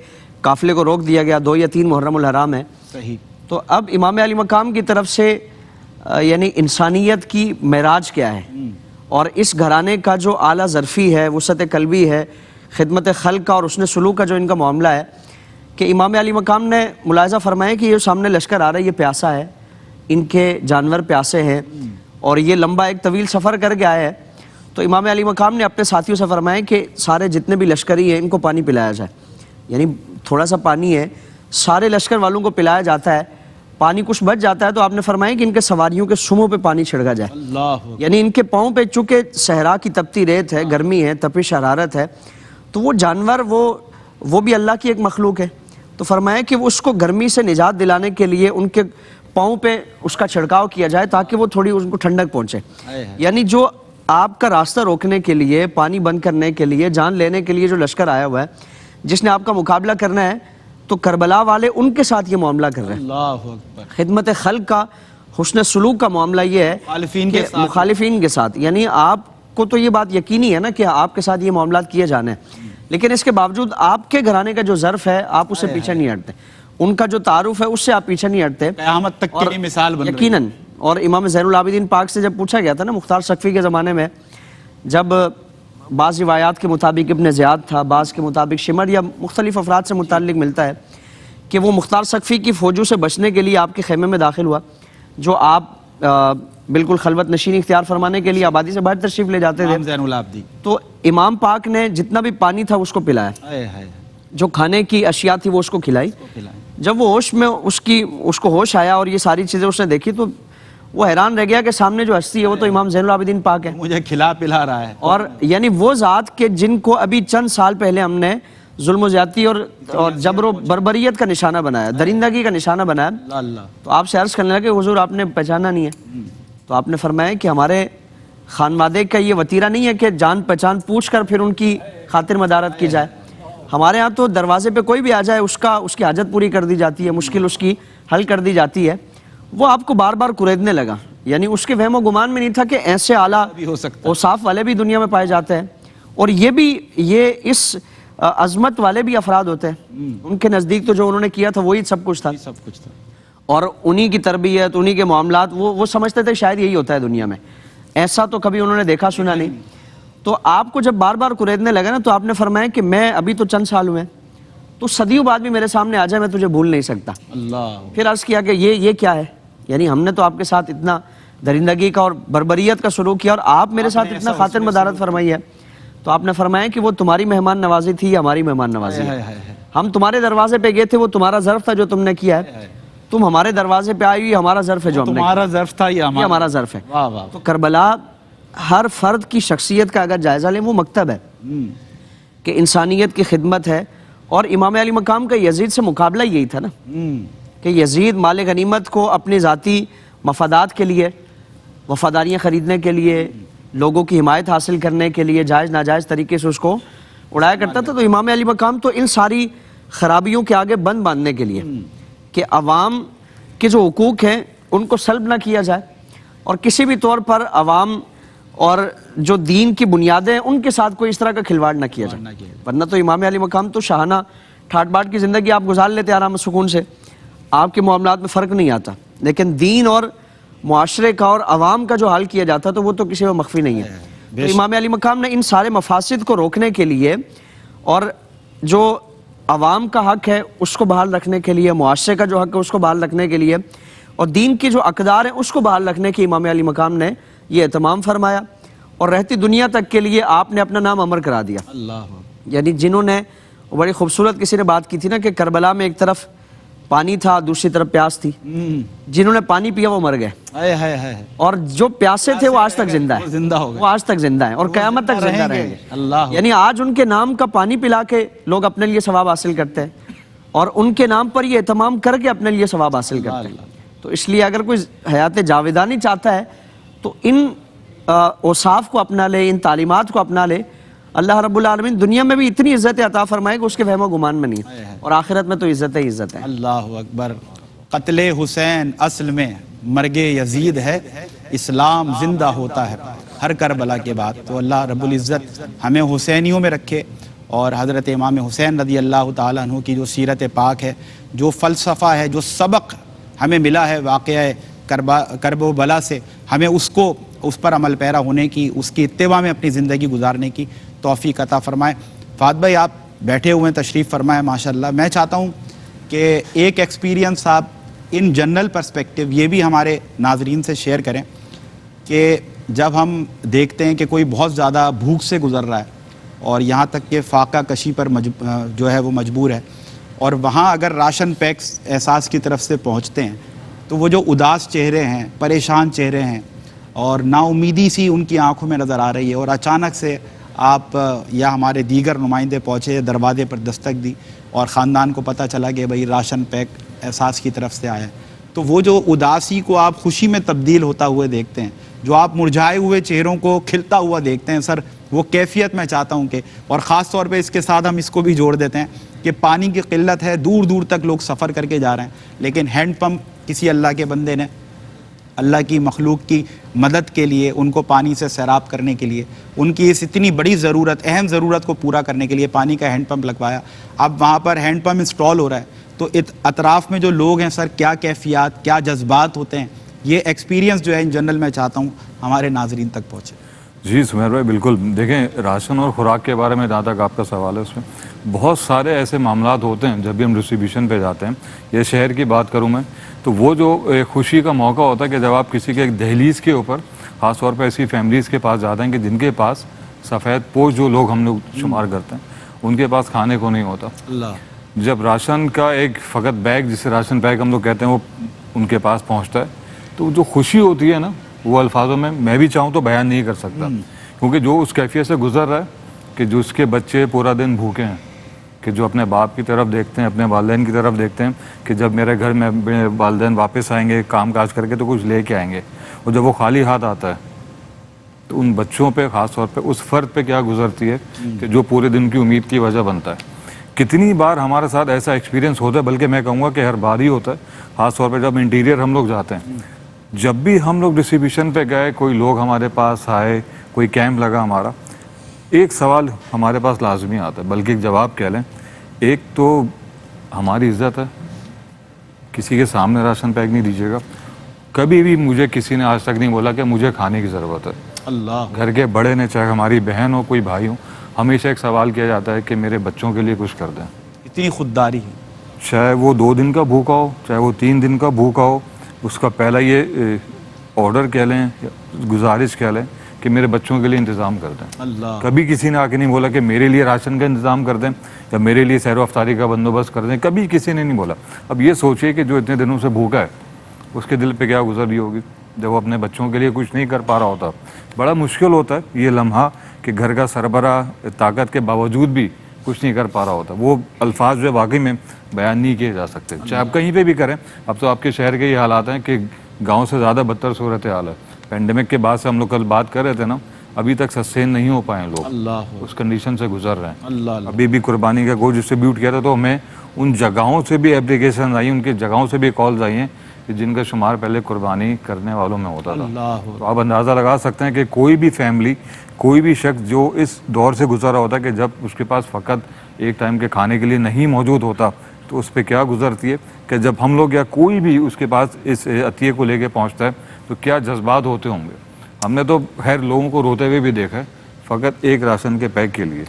قافلے کو روک دیا گیا، 2 یا 3 محرم الحرام ہے۔ صحیح۔ تو اب امام علی مقام کی طرف سے یعنی انسانیت کی معراج کیا ہے، اور اس گھرانے کا جو اعلیٰ ظرفی ہے، وسعت قلبی ہے، خدمت خلق کا اور حسن سلوک کا جو ان کا معاملہ ہے، کہ امام علی مقام نے ملاحظہ فرمایا کہ یہ سامنے لشکر آ رہا ہے، یہ پیاسا ہے، ان کے جانور پیاسے ہیں اور یہ لمبا ایک طویل سفر کر کے آیا ہے۔ تو امام علی مقام نے اپنے ساتھیوں سے فرمایا کہ سارے جتنے بھی لشکری ہیں ان کو پانی پلایا جائے، یعنی تھوڑا سا پانی ہے، سارے لشکر والوں کو پلایا جاتا ہے، پانی کچھ بچ جاتا ہے تو آپ نے فرمایا کہ ان کے سواریوں کے سموں پہ پانی چھڑکا جائے، اللہ، یعنی ان کے پاؤں پہ چونکہ صحرا کی تپتی ریت ہے، گرمی ہے، تپش حرارت ہے، تو وہ جانور وہ بھی اللہ کی ایک مخلوق ہے، تو فرمایا کہ وہ اس کو گرمی سے نجات دلانے کے لیے ان کے پاؤں پہ اس کا چھڑکاؤ کیا جائے تاکہ وہ تھوڑی ان کو ٹھنڈک پہنچے۔ یعنی جو آپ کا راستہ روکنے کے لیے، پانی بند کرنے کے لیے، جان لینے کے لیے جو لشکر آیا ہوا ہے، جس نے آپ کا مقابلہ کرنا ہے، تو کربلا والے ان کے ساتھ یہ معاملہ کر رہے ہیں۔ اللہ اکبر۔ خدمت خلق کا حسن سلوک کا معاملہ یہ ہے کہ مخالفین کے ساتھ، یعنی آپ کو تو یہ بات یقینی ہے نا کہ آپ کے ساتھ یہ معاملات کیے جانے ہیں، لیکن اس کے باوجود آپ کے گھرانے کا جو ظرف ہے آپ اسے پیچھے نہیں ہٹتے، ان کا جو تعارف ہے اس سے آپ پیچھے نہیں ہٹتے، قیامت تک کے لیے مثال بن رہی ہے۔ یقیناً۔ اور امام زین العابدین پاک سے جب پوچھا گیا تھا نا مختار سقفی کے زمانے میں، جب بعض روایات کے مطابق ابن زیاد تھا، بعض کے مطابق شمر یا مختلف افراد سے متعلق ملتا ہے کہ وہ مختار سقفی کی فوجوں سے بچنے کے لیے آپ کے خیمے میں داخل ہوا، جو آپ بالکل خلوت نشینی اختیار فرمانے کے لیے آبادی سے باہر تشریف لے جاتے تھے، امام زین العابدین، تو امام پاک نے جتنا بھی پانی تھا اس کو پلایا، جو کھانے کی اشیاء تھی وہ اس کو کھلائی۔ جب وہ ہوش میں اس کو ہوش آیا اور یہ ساری چیزیں اس نے دیکھی تو وہ حیران رہ گیا کہ سامنے جو ہستی ہے وہ تو امام زین العابدین پاک ہے، مجھے کھلا پلا رہا ہے۔ اور یعنی وہ ذات کہ جن کو ابھی چند سال پہلے ہم نے ظلم و زیادتی اور جبر و بربریت کا نشانہ بنایا، درندگی کا نشانہ بنایا، اللہ تو آپ سے عرض کرنے لگے حضور آپ نے پہچانا نہیں ہے، تو آپ نے فرمایا کہ ہمارے خانوادے کا یہ وتیرہ نہیں ہے کہ جان پہچان پوچھ کر پھر ان کی خاطر مدارت کی جائے، ہمارے ہاں تو دروازے پہ کوئی بھی آ جائے اس کی حاجت پوری کر دی جاتی ہے، مشکل اس کی حل کر دی جاتی ہے۔ وہ آپ کو بار بار کریدنے لگا، یعنی اس کے وہم و گمان میں نہیں تھا کہ ایسے اعلیٰ اوصاف والے بھی دنیا میں پائے جاتے ہیں، اور یہ اس عظمت والے بھی افراد ہوتے ہیں، ان کے نزدیک تو جو انہوں نے کیا تھا وہی سب کچھ تھا، اور انہی کی تربیت، انہی کے معاملات وہ سمجھتے تھے شاید یہی ہوتا ہے دنیا میں، ایسا تو کبھی انہوں نے دیکھا سنا نہیں۔ تو آپ کو جب بار بار کریدنے لگا نا تو آپ نے فرمایا کہ میں ابھی تو چند سال ہوئے، تو صدیوں بعد بھی میرے سامنے آ جائے میں تجھے بھول نہیں سکتا۔ اللہ، پھر عرض کیا کہ یہ کیا ہے، یعنی ہم نے تو آپ کے ساتھ اتنا درندگی کا اور بربریت کا سلوک کیا اور آپ میرے ساتھ اتنا خاطر مدارت فرمائی ہے، تو آپ نے فرمایا کہ وہ تمہاری مہمان نوازی تھی یا ہماری مہمان نوازی ہے، ہم تمہارے دروازے پہ گئے تھے، وہ تمہارا ظرف تھا جو تم نے کیا ہے، تم ہمارے دروازے پہ آئی ہوئی، ہمارا ظرف ہے جو ہم نے، تمہارا ظرف تھا یہ ہمارا ظرف ہے۔ واہ واہ، تو کربلا ہر فرد کی شخصیت کا اگر جائزہ لیں وہ مکتب ہے کہ انسانیت کی خدمت ہے، اور امام علی مقام کا یزید سے مقابلہ یہی تھا نا کہ یزید مال غنیمت کو اپنی ذاتی مفادات کے لیے، وفاداریاں خریدنے کے لیے، لوگوں کی حمایت حاصل کرنے کے لیے جائز ناجائز طریقے سے اس کو اڑایا کرتا تھا، تو امام علی مقام تو ان ساری خرابیوں کے آگے بند باندھنے کے لیے کہ عوام کے جو حقوق ہیں ان کو سلب نہ کیا جائے، اور کسی بھی طور پر عوام اور جو دین کی بنیادیں ہیں ان کے ساتھ کوئی اس طرح کا کھلواڑ نہ کیا جائے، ورنہ تو امام علی مقام تو شاہانہ ٹھاٹ باٹ کی زندگی آپ گزار لیتے آرام و سکون سے، آپ کے معاملات میں فرق نہیں آتا، لیکن دین اور معاشرے کا اور عوام کا جو حال کیا جاتا تو وہ تو کسی میں مخفی نہیں ہے۔ تو امام علی مقام نے ان سارے مفاسد کو روکنے کے لیے اور جو عوام کا حق ہے اس کو بحال رکھنے کے لیے، معاشرے کا جو حق ہے اس کو بحال رکھنے کے لیے، اور دین کی جو اقدار ہیں اس کو بحال رکھنے کے امام علی مقام نے یہ اہتمام فرمایا، اور رہتی دنیا تک کے لیے آپ نے اپنا نام امر کرا دیا۔ یعنی جنہوں نے بڑی خوبصورت کسی نے بات کی تھی نا کہ کربلا میں ایک طرف پانی تھا دوسری طرف پیاس تھی، جنہوں نے پانی پیا وہ مر گئے، اور جو پیاسے تھے وہ آج تک زندہ ہیں، وہ آج تک زندہ ہیں اور قیامت تک زندہ رہیں گے۔ یعنی آج ان کے نام کا پانی پلا کے لوگ اپنے لیے ثواب حاصل کرتے ہیں، اور ان کے نام پر یہ اہتمام کر کے اپنے لیے ثواب حاصل کرتے ہیں۔ تو اس لیے اگر کوئی حیات جاویدانی چاہتا ہے تو ان اوصاف کو اپنا لے، ان تعلیمات کو اپنا لے، اللہ رب العالمین دنیا میں بھی اتنی عزت عطا فرمائے کہ اس کے وہم و گمان میں نہیں ہے، اور آخرت میں تو عزت ہی عزت ہے۔ اللہ اکبر۔ قتل حسین اصل میں مرگ یزید ہے، اسلام زندہ ہوتا ہے ہر کربلا کے بعد۔ تو اللہ رب العزت ہمیں حسینیوں میں رکھے، اور حضرت امام حسین رضی اللہ تعالیٰ عنہ کی جو سیرت پاک ہے، جو فلسفہ ہے، جو سبق ہمیں ملا ہے واقعہ کرب و بلا سے، ہمیں اس پر عمل پیرا ہونے کی، اس کی اتباع میں اپنی زندگی گزارنے کی توفیق عطا فرمائے۔ فہد بھائی آپ بیٹھے ہوئے ہیں، تشریف فرمائے ماشاءاللہ۔ میں چاہتا ہوں کہ ایک ایکسپیرینس آپ ان جنرل پرسپیکٹیو یہ بھی ہمارے ناظرین سے شیئر کریں کہ جب ہم دیکھتے ہیں کہ کوئی بہت زیادہ بھوک سے گزر رہا ہے اور یہاں تک کہ فاقہ کشی پر جو ہے وہ مجبور ہے، اور وہاں اگر راشن پیکس احساس کی طرف سے پہنچتے ہیں تو وہ جو اداس چہرے ہیں، پریشان چہرے ہیں، اور نا امیدی سی ان کی آنکھوں میں نظر آ رہی ہے، اور اچانک سے آپ یا ہمارے دیگر نمائندے پہنچے، دروازے پر دستک دی، اور خاندان کو پتہ چلا کہ بھئی راشن پیک احساس کی طرف سے آیا ہے، تو وہ جو اداسی کو آپ خوشی میں تبدیل ہوتا ہوئے دیکھتے ہیں، جو آپ مرجھائے ہوئے چہروں کو کھلتا ہوا دیکھتے ہیں، سر وہ کیفیت میں چاہتا ہوں کہ، اور خاص طور پہ اس کے ساتھ ہم اس کو بھی جوڑ دیتے ہیں کہ پانی کی قلت ہے، دور دور تک لوگ سفر کر کے جا رہے ہیں، لیکن ہینڈ پمپ کسی اللہ کے بندے نے اللہ کی مخلوق کی مدد کے لیے، ان کو پانی سے سیراب کرنے کے لیے، ان کی اس اتنی بڑی ضرورت، اہم ضرورت کو پورا کرنے کے لیے پانی کا ہینڈ پمپ لگوایا. اب وہاں پر ہینڈ پمپ انسٹال ہو رہا ہے تو اطراف میں جو لوگ ہیں سر، کیا کیفیات، کیا جذبات ہوتے ہیں، یہ ایکسپیرینس جو ہے ان جنرل میں چاہتا ہوں ہمارے ناظرین تک پہنچے. جی سمیر بھائی بالکل. دیکھیں راشن اور خوراک کے بارے میں جہاں تک آپ کا سوال ہے، اس میں بہت سارے ایسے معاملات ہوتے ہیں جب بھی ہم ڈسٹریبیوشن پہ جاتے ہیں. یہ شہر کی بات کروں میں تو وہ جو خوشی کا موقع ہوتا ہے کہ جب آپ کسی کے ایک دہلیز کے اوپر، خاص طور پہ ایسی فیملیز کے پاس جاتے ہیں کہ جن کے پاس سفید پوش جو لوگ ہم لوگ شمار کرتے ہیں ان کے پاس کھانے کو نہیں ہوتا. جب راشن کا ایک فقط بیگ، جسے راشن بیگ ہم لوگ کہتے ہیں، وہ ان کے پاس پہنچتا ہے تو جو خوشی ہوتی ہے نا، وہ الفاظوں میں بھی چاہوں تو بیان نہیں کر سکتا. کیونکہ جو اس کیفیت سے گزر رہا ہے کہ جو اس کے بچے پورا دن بھوکے ہیں، کہ جو اپنے باپ کی طرف دیکھتے ہیں، اپنے والدین کی طرف دیکھتے ہیں کہ جب میرے گھر میں والدین واپس آئیں گے کام کاج کر کے تو کچھ لے کے آئیں گے، اور جب وہ خالی ہاتھ آتا ہے تو ان بچوں پہ، خاص طور پہ اس فرد پہ کیا گزرتی ہے کہ جو پورے دن کی امید کی وجہ بنتا ہے. کتنی بار ہمارے ساتھ ایسا ایکسپیرینس ہوتا ہے، بلکہ میں کہوں گا کہ ہر بار ہی ہوتا ہے، خاص طور پہ جب انٹیریئر ہم لوگ جاتے ہیں. جب بھی ہم لوگ ڈسٹریبیوشن پہ گئے، کوئی لوگ ہمارے پاس آئے، کوئی کیمپ لگا ہمارا، ایک سوال ہمارے پاس لازمی آتا ہے، بلکہ ایک جواب کہہ لیں. ایک تو ہماری عزت ہے، کسی کے سامنے راشن پیک نہیں دیجیے گا. کبھی بھی مجھے کسی نے آج تک نہیں بولا کہ مجھے کھانے کی ضرورت ہے. گھر کے بڑے نے، چاہے ہماری بہن ہو، کوئی بھائی ہو، ہمیشہ ایک سوال کیا جاتا ہے کہ میرے بچوں کے لیے کچھ کر دیں. اتنی خودداری ہے. چاہے وہ 2 دن کا بھوکا ہو، چاہے وہ 3 دن کا بھوکا ہو، اس کا پہلا یہ آرڈر کہہ لیں، گزارش کہہ لیں کہ میرے بچوں کے لیے انتظام کر دیں. کبھی کسی نے آ کے نہیں بولا کہ میرے لیے راشن کا انتظام کر دیں یا میرے لیے سیر و افطاری کا بندوبست کر دیں. کبھی کسی نے نہیں بولا. اب یہ سوچیے کہ جو اتنے دنوں سے بھوکا ہے اس کے دل پہ کیا گزر رہی ہوگی جب وہ اپنے بچوں کے لیے کچھ نہیں کر پا رہا ہوتا. بڑا مشکل ہوتا ہے یہ لمحہ کہ گھر کا سربراہ طاقت کے باوجود بھی کچھ نہیں کر پا رہا ہوتا. وہ الفاظ جو واقعی میں بیان نہیں کیے جا سکتے، چاہے آپ کہیں پہ بھی کریں. اب تو آپ کے شہر کے یہ حالات ہیں کہ گاؤں سے زیادہ بدتر صورتحال ہے. پینڈیمک کے بعد سے ہم لوگ کل بات کر رہے تھے نا، ابھی تک سسٹین نہیں ہو پائے لوگ، اس کنڈیشن سے گزر رہے ہیں. ابھی بھی قربانی کا گوشت ڈسٹریبیوٹ کیا تھا تو ہمیں ان جگہوں سے بھی اپلیکیشن آئی، ان کی جگہوں سے بھی کالز آئی ہیں کہ جن کا شمار پہلے قربانی کرنے والوں میں ہوتا تھا. تو آپ اندازہ لگا سکتے ہیں کہ کوئی بھی فیملی، کوئی بھی شخص جو اس دور سے گزرا ہوتا ہے کہ جب اس کے پاس فقط ایک ٹائم کے کھانے کے لیے نہیں موجود ہوتا، تو اس پہ کیا گزرتی ہے کہ جب ہم لوگ یا کوئی بھی اس کے پاس اس عطیے کو لے کے پہنچتا ہے تو کیا جذبات ہوتے ہوں گے. ہم نے تو خیر لوگوں کو روتے ہوئے بھی دیکھا ہے فقط ایک راشن کے پیک کے لیے.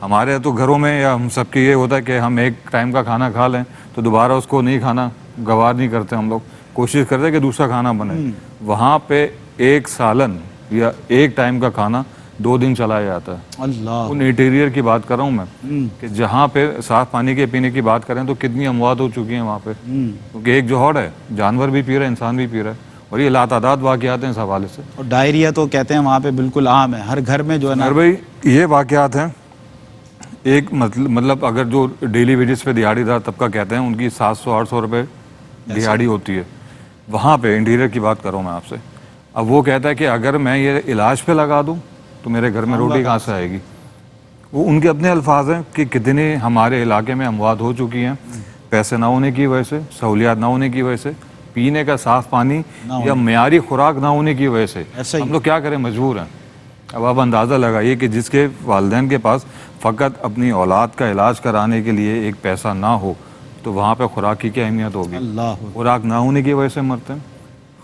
ہمارے تو گھروں میں یا ہم سب کے یہ ہوتا ہے کہ ہم ایک ٹائم کا کھانا کھا لیں تو دوبارہ اس کو نہیں کھانا گوار نہیں کرتے. ہم لوگ کوشش کرتے ہیں کہ دوسرا کھانا بنے. وہاں پہ ایک سالن یا ایک ٹائم کا کھانا 2 دن چلایا جاتا ہے. ان انٹیریئر کی بات کر رہا ہوں میں کہ جہاں پہ صاف پانی کے پینے کی بات کریں تو کتنی اموات ہو چکی ہیں وہاں پہ، کیونکہ ایک جوہر ہے، جانور بھی پی رہا ہے، انسان بھی پی رہا ہے، اور یہ لاتعداد واقعات ہیں اس حوالے سے. اور ڈائریا تو کہتے ہیں وہاں پہ بالکل عام ہے، ہر گھر میں جو ہے نا. بھائی یہ واقعات ہیں. ایک مطلب اگر جو ڈیلی ویجز پہ دیہڑی دار طبقہ کہتے ہیں ان کی 700-800 روپے دیہڑی ہوتی ہے، وہاں پہ انٹیریئر کی بات کروں میں آپ سے. اب وہ کہتا ہے کہ اگر میں یہ علاج پہ لگا دوں تو میرے گھر میں روٹی کہاں سے آئے گی. وہ ان کے اپنے الفاظ ہیں کہ کتنے ہمارے علاقے میں اموات ہو چکی ہیں پیسے نہ ہونے کی وجہ سے، سہولیات نہ ہونے کی وجہ سے، پینے کا صاف پانی یا معیاری خوراک نہ ہونے کی وجہ سے. ہم لوگ کیا کریں، مجبور ہیں. اب آپ اندازہ لگائیے کہ جس کے والدین کے پاس فقط اپنی اولاد کا علاج کرانے کے لیے ایک پیسہ نہ ہو تو وہاں پہ خوراک کی کیا اہمیت ہوگی. خوراک نہ ہونے کی وجہ سے مرتے ہیں،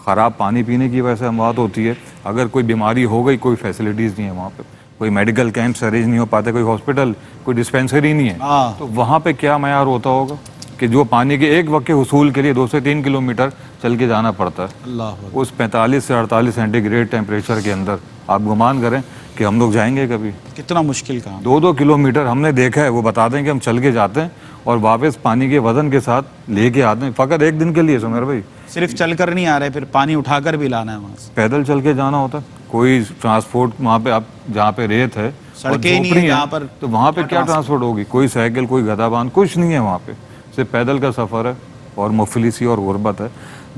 خراب پانی پینے کی وجہ سے اموات ہوتی ہے. اگر کوئی بیماری ہو گئی، کوئی فیسلٹیز نہیں ہے وہاں پہ، کوئی میڈیکل کیمپس ارینج نہیں ہو پاتے، کوئی ہاسپٹل، کوئی ڈسپینسری نہیں ہے، تو وہاں پہ کیا معیار ہوتا ہوگا کہ جو پانی کے ایک وقت کے حصول کے لیے 2 سے 3 کلومیٹر چل کے جانا پڑتا ہے. اس 45 سے 48 سینٹی گریڈ ٹیمپریچر کے اندر آپ گمان کریں کہ ہم لوگ جائیں گے کبھی. کتنا مشکل کام. 2 کلومیٹر ہم نے دیکھا ہے. وہ بتا دیں کہ ہم چل کے جاتے ہیں اور واپس پانی کے وزن کے ساتھ لے کے آتے ہیں فقط 1 دن کے لیے. سمیر بھائی صرف چل کر نہیں آ رہے، پھر پانی اٹھا کر بھی لانا ہے وہاں سے. پیدل چل کے جانا ہوتا ہے. کوئی ٹرانسپورٹ وہاں پہ آپ جہاں پہ ریت ہے، سڑکیں نہیں ہیں جہاں پر، تو وہاں پہ کیا ٹرانسپورٹ ہوگی. کوئی سائیکل، کوئی گدھا باندھ، کچھ نہیں ہے وہاں پہ. صرف پیدل کا سفر ہے اور مفلسی اور غربت ہے.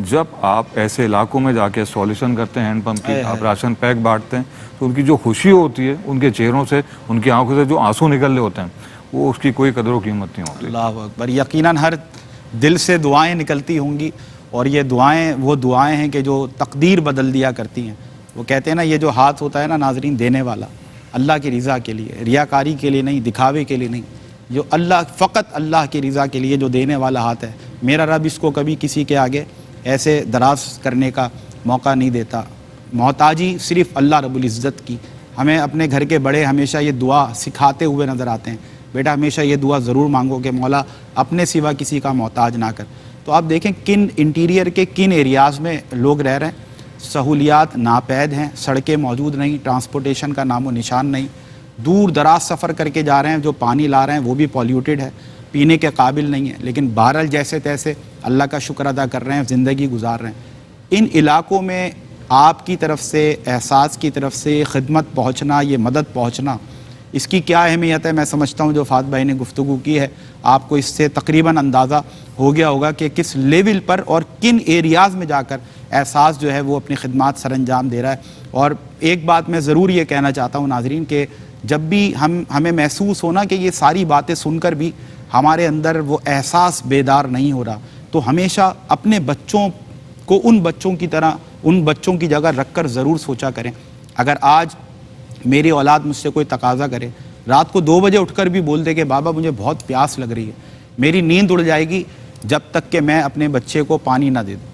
جب آپ ایسے علاقوں میں جا کے سولوشن کرتے ہیں ہینڈ پمپ کی، آپ راشن پیک بانٹتے ہیں تو ان کی جو خوشی ہوتی ہے، ان کے چہروں سے، ان کی آنکھوں سے جو آنسو نکل رہے ہوتے ہیں، وہ اس کی کوئی قدر و قیمت نہیں ہوتی. اللہ اکبر. یقیناً ہر دل سے دعائیں نکلتی ہوں گی اور یہ دعائیں وہ دعائیں ہیں کہ جو تقدیر بدل دیا کرتی ہیں. وہ کہتے ہیں نا یہ جو ہاتھ ہوتا ہے نا ناظرین دینے والا اللہ کی رضا کے لیے, ریاکاری کے لیے نہیں, دکھاوے کے لیے نہیں, جو اللہ فقط اللہ کی رضا کے لیے جو دینے والا ہاتھ ہے, میرا رب اس کو کبھی کسی کے آگے ایسے دراز کرنے کا موقع نہیں دیتا. محتاجی صرف اللہ رب العزت کی. ہمیں اپنے گھر کے بڑے ہمیشہ یہ دعا سکھاتے ہوئے نظر آتے ہیں, بیٹا ہمیشہ یہ دعا ضرور مانگو کہ مولا اپنے سوا کسی کا محتاج نہ کر. تو آپ دیکھیں کن انٹیریئر کے کن ایریاز میں لوگ رہ رہے ہیں, سہولیات ناپید ہیں, سڑکیں موجود نہیں, ٹرانسپورٹیشن کا نام و نشان نہیں, دور دراز سفر کر کے جا رہے ہیں, جو پانی لا رہے ہیں وہ بھی پولیوٹیڈ ہے, پینے کے قابل نہیں ہے, لیکن بہرحال جیسے تیسے اللہ کا شکر ادا کر رہے ہیں, زندگی گزار رہے ہیں. ان علاقوں میں آپ کی طرف سے, احساس کی طرف سے خدمت پہنچنا, یہ مدد پہنچنا, اس کی کیا اہمیت ہے. میں سمجھتا ہوں جو فہد بھائی نے گفتگو کی ہے آپ کو اس سے تقریباً اندازہ ہو گیا ہوگا کہ کس لیول پر اور کن ایریاز میں جا کر احساس جو ہے وہ اپنی خدمات سر انجام دے رہا ہے. اور ایک بات میں ضرور یہ کہنا چاہتا ہوں ناظرین کہ جب بھی ہمیں محسوس ہونا کہ یہ ساری باتیں سن کر بھی ہمارے اندر وہ احساس بیدار نہیں ہو رہا, تو ہمیشہ اپنے بچوں کو ان بچوں کی طرح, ان بچوں کی جگہ رکھ کر ضرور سوچا کریں. اگر آج میری اولاد مجھ سے کوئی تقاضا کرے, رات کو 2 بجے اٹھ کر بھی بول دے کہ بابا مجھے بہت پیاس لگ رہی ہے, میری نیند اڑ جائے گی جب تک کہ میں اپنے بچے کو پانی نہ دے دوں.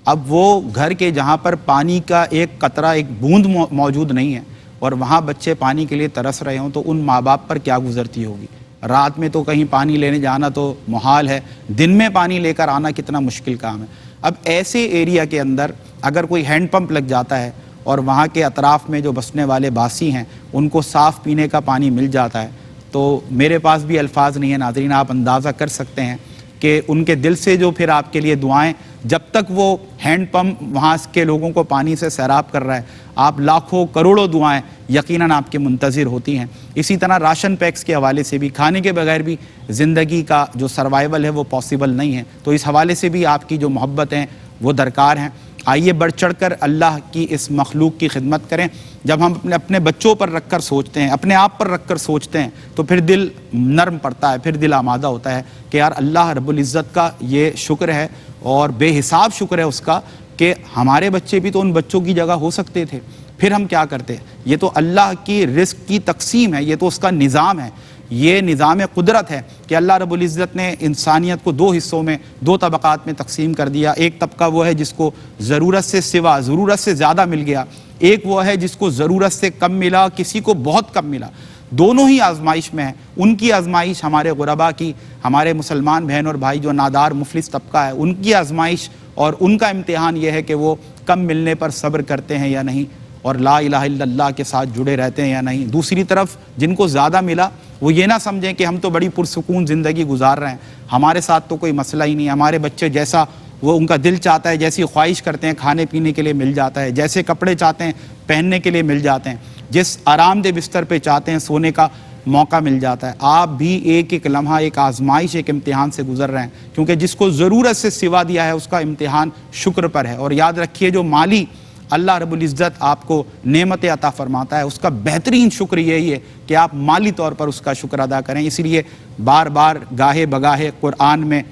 اب وہ گھر کے جہاں پر پانی کا ایک قطرہ, ایک بوند موجود نہیں ہے اور وہاں بچے پانی کے لیے ترس رہے ہوں, تو ان ماں باپ پر کیا گزرتی ہوگی. رات میں تو کہیں پانی لینے جانا تو محال ہے, دن میں پانی لے کر آنا کتنا مشکل کام ہے. اب ایسے ایریا کے اندر اگر کوئی ہینڈ پمپ لگ جاتا ہے اور وہاں کے اطراف میں جو بسنے والے باسی ہیں ان کو صاف پینے کا پانی مل جاتا ہے, تو میرے پاس بھی الفاظ نہیں ہے ناظرین, آپ اندازہ کر سکتے ہیں کہ ان کے دل سے جو پھر آپ کے لیے دعائیں, جب تک وہ ہینڈ پمپ وہاں کے لوگوں کو پانی سے سیراب کر رہا ہے, آپ لاکھوں کروڑوں دعائیں یقیناً آپ کے منتظر ہوتی ہیں. اسی طرح راشن پیکس کے حوالے سے بھی, کھانے کے بغیر بھی زندگی کا جو سروائیول ہے وہ پاسبل نہیں ہے, تو اس حوالے سے بھی آپ کی جو محبت ہیں وہ درکار ہیں. آئیے بڑھ چڑھ کر اللہ کی اس مخلوق کی خدمت کریں. جب ہم اپنے بچوں پر رکھ کر سوچتے ہیں, اپنے آپ پر رکھ کر سوچتے ہیں, تو پھر دل نرم پڑتا ہے, پھر دل آمادہ ہوتا ہے کہ یار اللہ رب العزت کا یہ شکر ہے اور بے حساب شکر ہے اس کا کہ ہمارے بچے بھی تو ان بچوں کی جگہ ہو سکتے تھے, پھر ہم کیا کرتے. یہ تو اللہ کی رزق کی تقسیم ہے, یہ تو اس کا نظام ہے, یہ نظام قدرت ہے کہ اللہ رب العزت نے انسانیت کو 2 حصوں میں, 2 طبقات میں تقسیم کر دیا. ایک طبقہ وہ ہے جس کو ضرورت سے سوا, ضرورت سے زیادہ مل گیا, ایک وہ ہے جس کو ضرورت سے کم ملا, کسی کو بہت کم ملا. دونوں ہی آزمائش میں ہیں. ان کی آزمائش ہمارے غربا کی, ہمارے مسلمان بہن اور بھائی جو نادار مفلس طبقہ ہے, ان کی آزمائش اور ان کا امتحان یہ ہے کہ وہ کم ملنے پر صبر کرتے ہیں یا نہیں, اور لا الہ الا اللہ کے ساتھ جڑے رہتے ہیں یا نہیں. دوسری طرف جن کو زیادہ ملا وہ یہ نہ سمجھیں کہ ہم تو بڑی پرسکون زندگی گزار رہے ہیں, ہمارے ساتھ تو کوئی مسئلہ ہی نہیں, ہمارے بچے جیسا وہ ان کا دل چاہتا ہے, جیسی خواہش کرتے ہیں کھانے پینے کے لیے مل جاتا ہے, جیسے کپڑے چاہتے ہیں پہننے کے لیے مل جاتے ہیں, جس آرام دہ بستر پہ چاہتے ہیں سونے کا موقع مل جاتا ہے. آپ بھی ایک ایک لمحہ ایک آزمائش, ایک امتحان سے گزر رہے ہیں, کیونکہ جس کو ضرورت سے سوا دیا ہے اس کا امتحان شکر پر ہے. اور یاد رکھیے جو مالی اللہ رب العزت آپ کو نعمت عطا فرماتا ہے, اس کا بہترین شکر یہی ہے کہ آپ مالی طور پر اس کا شکر ادا کریں. اسی لیے بار بار گاہے بگاہے قرآن میں,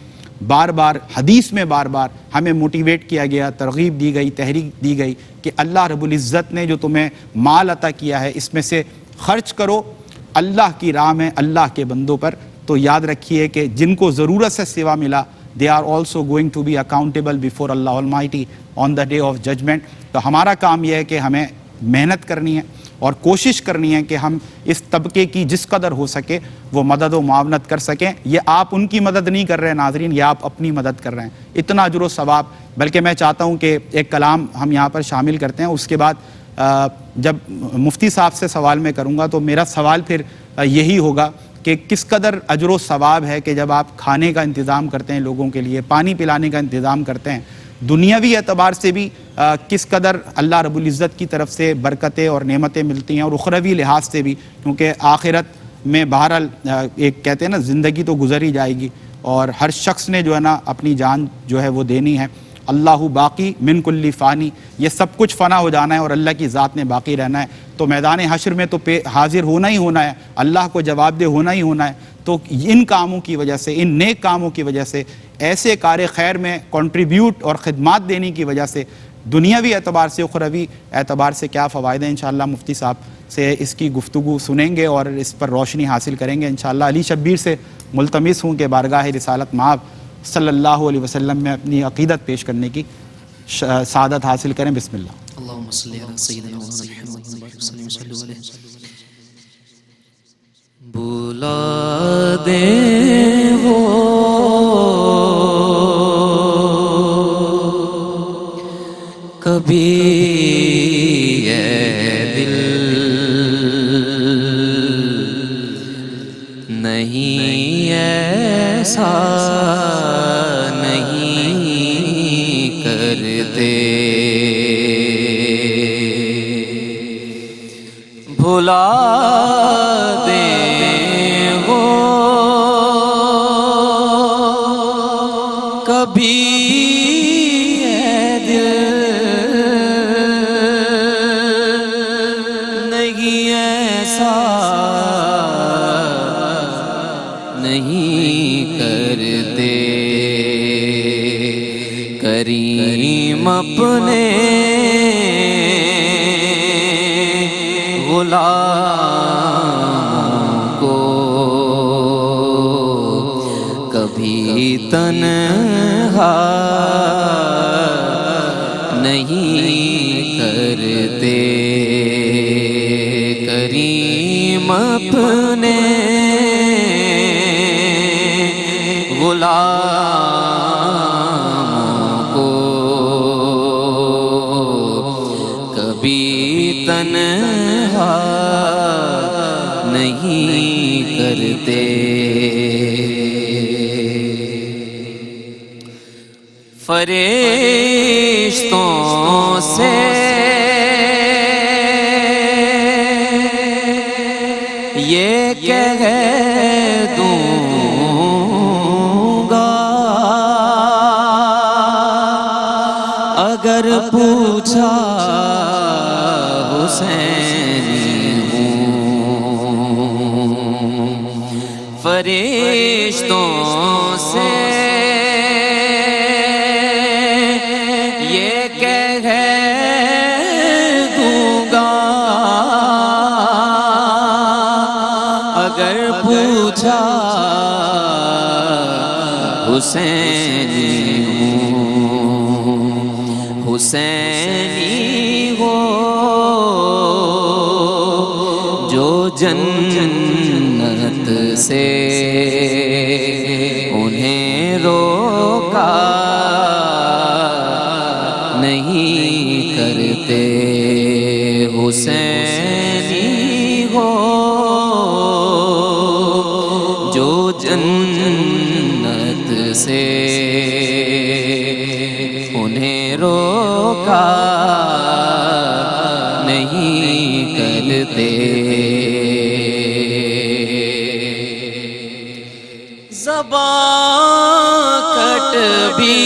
بار بار حدیث میں, بار بار ہمیں موٹیویٹ کیا گیا, ترغیب دی گئی, تحریک دی گئی کہ اللہ رب العزت نے جو تمہیں مال عطا کیا ہے اس میں سے خرچ کرو اللہ کی راہ میں, اللہ کے بندوں پر. تو یاد رکھیے کہ جن کو ضرورت سے سوا ملا, they are also going to be accountable before Allah Almighty on the day of judgment. تو ہمارا کام یہ ہے کہ ہمیں محنت کرنی ہے اور کوشش کرنی ہے کہ ہم اس طبقے کی جس قدر ہو سکے وہ مدد و معاونت کر سکیں. یہ آپ ان کی مدد نہیں کر رہے ہیں ناظرین, یہ آپ اپنی مدد کر رہے ہیں. اتنا اجر و ثواب. بلکہ میں چاہتا ہوں کہ ایک کلام ہم یہاں پر شامل کرتے ہیں, اس کے بعد جب مفتی صاحب سے سوال میں کروں گا تو میرا سوال پھر یہی ہوگا کہ کس قدر اجر و ثواب ہے کہ جب آپ کھانے کا انتظام کرتے ہیں لوگوں کے لیے, پانی پلانے کا انتظام کرتے ہیں, دنیاوی اعتبار سے بھی کس قدر اللہ رب العزت کی طرف سے برکتیں اور نعمتیں ملتی ہیں, اور اخروی لحاظ سے بھی, کیونکہ آخرت میں بہرحال ایک کہتے ہیں نا زندگی تو گزر ہی جائے گی اور ہر شخص نے جو ہے نا اپنی جان جو ہے وہ دینی ہے. اللہ باقی من کل فانی, یہ سب کچھ فنا ہو جانا ہے اور اللہ کی ذات نے باقی رہنا ہے. تو میدان حشر میں تو حاضر ہونا ہی ہونا ہے, اللہ کو جواب دہ ہونا ہی ہونا ہے. تو ان کاموں کی وجہ سے، ان نیک کاموں کی وجہ سے، ایسے کار خیر میں کنٹریبیوٹ اور خدمات دینے کی وجہ سے دنیاوی اعتبار سے، اخروی اعتبار سے کیا فوائد ہیں، انشاءاللہ مفتی صاحب سے اس کی گفتگو سنیں گے اور اس پر روشنی حاصل کریں گے انشاءاللہ۔ علی شبیر سے ملتمس ہوں کہ بارگاہ رسالت مآب صلی اللہ علیہ وسلم میں اپنی عقیدت پیش کرنے کی سعادت حاصل کریں۔ بسم اللہ۔ اللهم صل على سيدنا محمد وبارك وسلم وصلوا عليه۔ بلا دے وہ کبھی اے دل نہیں ایسا نہیں کرتے، بھلا دیں وہ کبھی اے دل نہیں ایسا نہیں کرتے، کریم اپنے غلام کو کبھی تنہا نہیں کرتے، کریم اپنے غلام کو کبھی تنہا نہیں کرتے، فرشتوں سے یہ کہہ دوں گا اگر پوچھا حسینی ہوں، فرشتوں سے یہ کہہ دوں گا اگر پوچھا حسینی ہوں، حسینی ہو جو جنت سے انہیں روکا نہیں کرتے، حسینی ہو جو جنت سے انہیں روکا نہیں کرتے، زبان کٹ بھی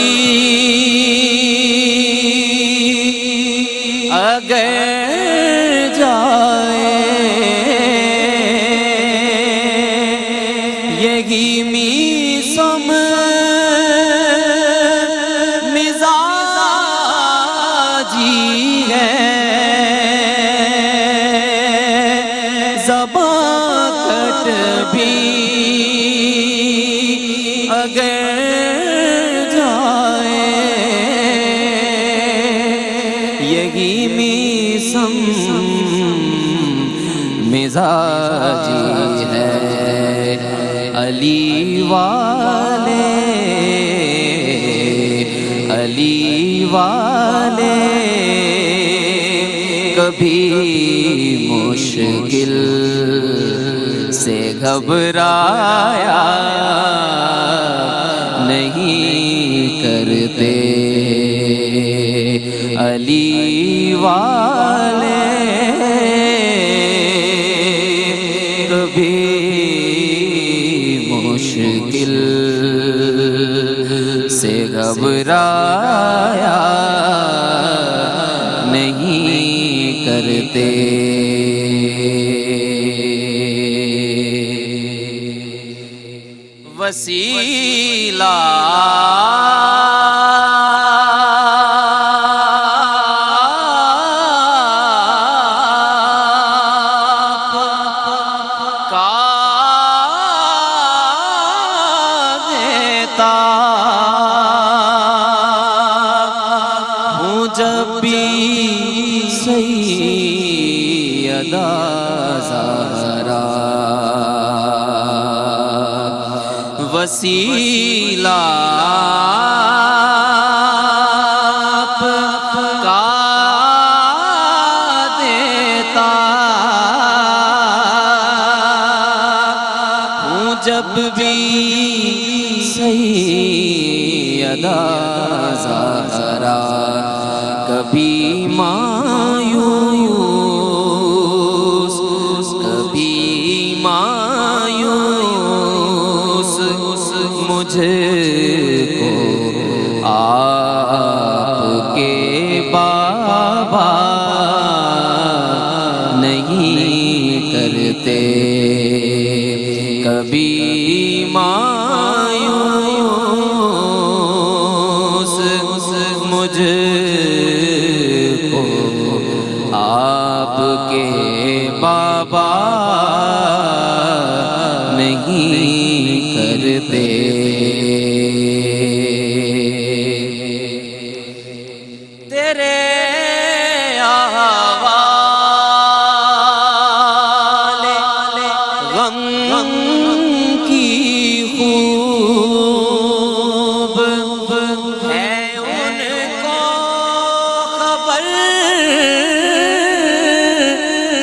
اگر جائے یہی میسم مزاجی ہے، زبان کٹ بھی اگر جائے یہی میسم مزاجی ہے، علی والے کبھی مشکل سے گھبرایا نہیں کرتے، علی والے کبھی مشکل سے گھبرایا نہیں کرتے، وسیلہ جب بھی سیدہ زہرا وسیلہ آپ کا دیتا ہوں جب بھی سیدہ زہرا کبھی مایوس کبھی مایوس مجھے کو آپ کے بابا نہیں کرتے کبھی مایوس مجھے آپ کے بابا نہیں کرتے تیرے حوالے غم کی خوب ہے ان کو خبر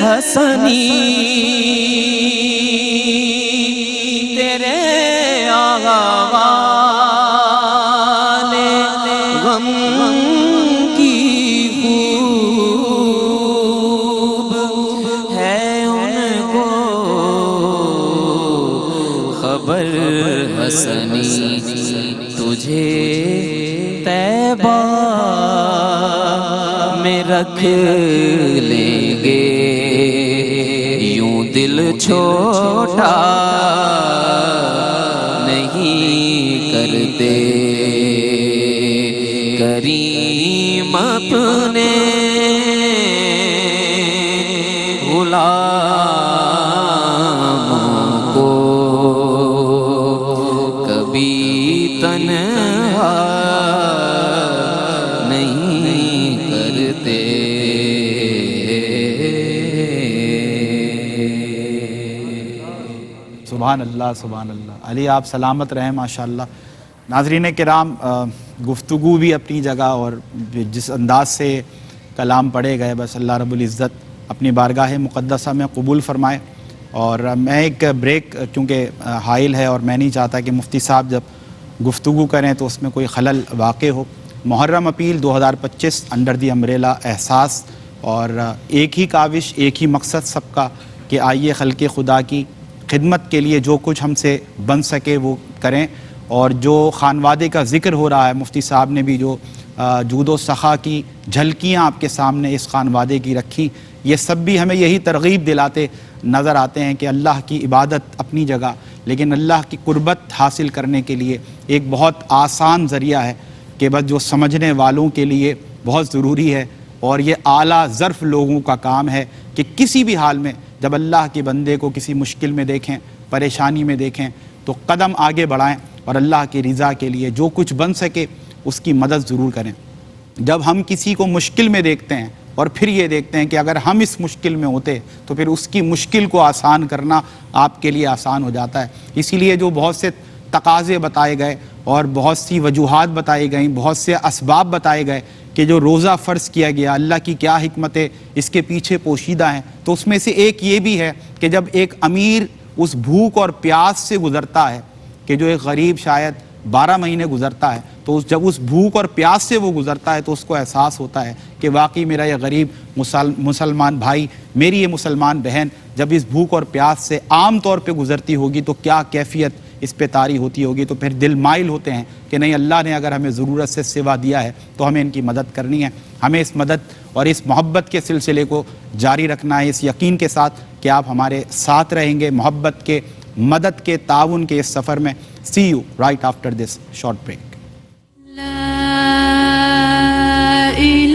حسنی تیرے حوالے غم کی خوب ہے ان کو خبر حسنی تجھے طیبہ میں رکھ لیں گے یوں دل چھوٹا نہیں کرتے کریم اپنے غلاموں کو کبھی تنہا نہیں کرتے سبحان اللہ سبحان اللہ علی آپ سلامت رہیں ماشاءاللہ. ناظرین کرام گفتگو بھی اپنی جگہ اور جس انداز سے کلام پڑھے گئے بس اللہ رب العزت اپنی بارگاہ مقدسہ میں قبول فرمائے. اور میں ایک بریک کیونکہ حائل ہے اور میں نہیں چاہتا کہ مفتی صاحب جب گفتگو کریں تو اس میں کوئی خلل واقع ہو. محرم اپیل 2025 انڈر دی امبریلا احساس اور ایک ہی کاوش ایک ہی مقصد سب کا کہ آئیے خلق خدا کی خدمت کے لیے جو کچھ ہم سے بن سکے وہ کریں. اور جو خانوادے کا ذکر ہو رہا ہے مفتی صاحب نے بھی جو جود و سخا کی جھلکیاں آپ کے سامنے اس خانوادے کی رکھی یہ سب بھی ہمیں یہی ترغیب دلاتے نظر آتے ہیں کہ اللہ کی عبادت اپنی جگہ لیکن اللہ کی قربت حاصل کرنے کے لیے ایک بہت آسان ذریعہ ہے کہ بس جو سمجھنے والوں کے لیے بہت ضروری ہے. اور یہ اعلیٰ ظرف لوگوں کا کام ہے کہ کسی بھی حال میں جب اللہ کے بندے کو کسی مشکل میں دیکھیں پریشانی میں دیکھیں تو قدم آگے بڑھائیں اور اللہ کی رضا کے لیے جو کچھ بن سکے اس کی مدد ضرور کریں. جب ہم کسی کو مشکل میں دیکھتے ہیں اور پھر یہ دیکھتے ہیں کہ اگر ہم اس مشکل میں ہوتے تو پھر اس کی مشکل کو آسان کرنا آپ کے لیے آسان ہو جاتا ہے. اسی لیے جو بہت سے تقاضے بتائے گئے اور بہت سی وجوہات بتائی گئیں بہت سے اسباب بتائے گئے کہ جو روزہ فرض کیا گیا اللہ کی کیا حکمتیں اس کے پیچھے پوشیدہ ہیں تو اس میں سے ایک یہ بھی ہے کہ جب ایک امیر اس بھوک اور پیاس سے گزرتا ہے کہ جو ایک غریب شاید 12 مہینے گزرتا ہے تو جب اس بھوک اور پیاس سے وہ گزرتا ہے تو اس کو احساس ہوتا ہے کہ واقعی میرا یہ غریب مسلمان بھائی میری یہ مسلمان بہن جب اس بھوک اور پیاس سے عام طور پہ گزرتی ہوگی تو کیا کیفیت اس پہ طاری ہوتی ہوگی. تو پھر دل مائل ہوتے ہیں کہ نہیں اللہ نے اگر ہمیں ضرورت سے سوا دیا ہے تو ہمیں ان کی مدد کرنی ہے. ہمیں اس مدد اور اس محبت کے سلسلے کو جاری رکھنا ہے اس یقین کے ساتھ کہ آپ ہمارے ساتھ رہیں گے محبت کے مدد کے تعاون کے اس سفر میں. See you right after this short break. لا إله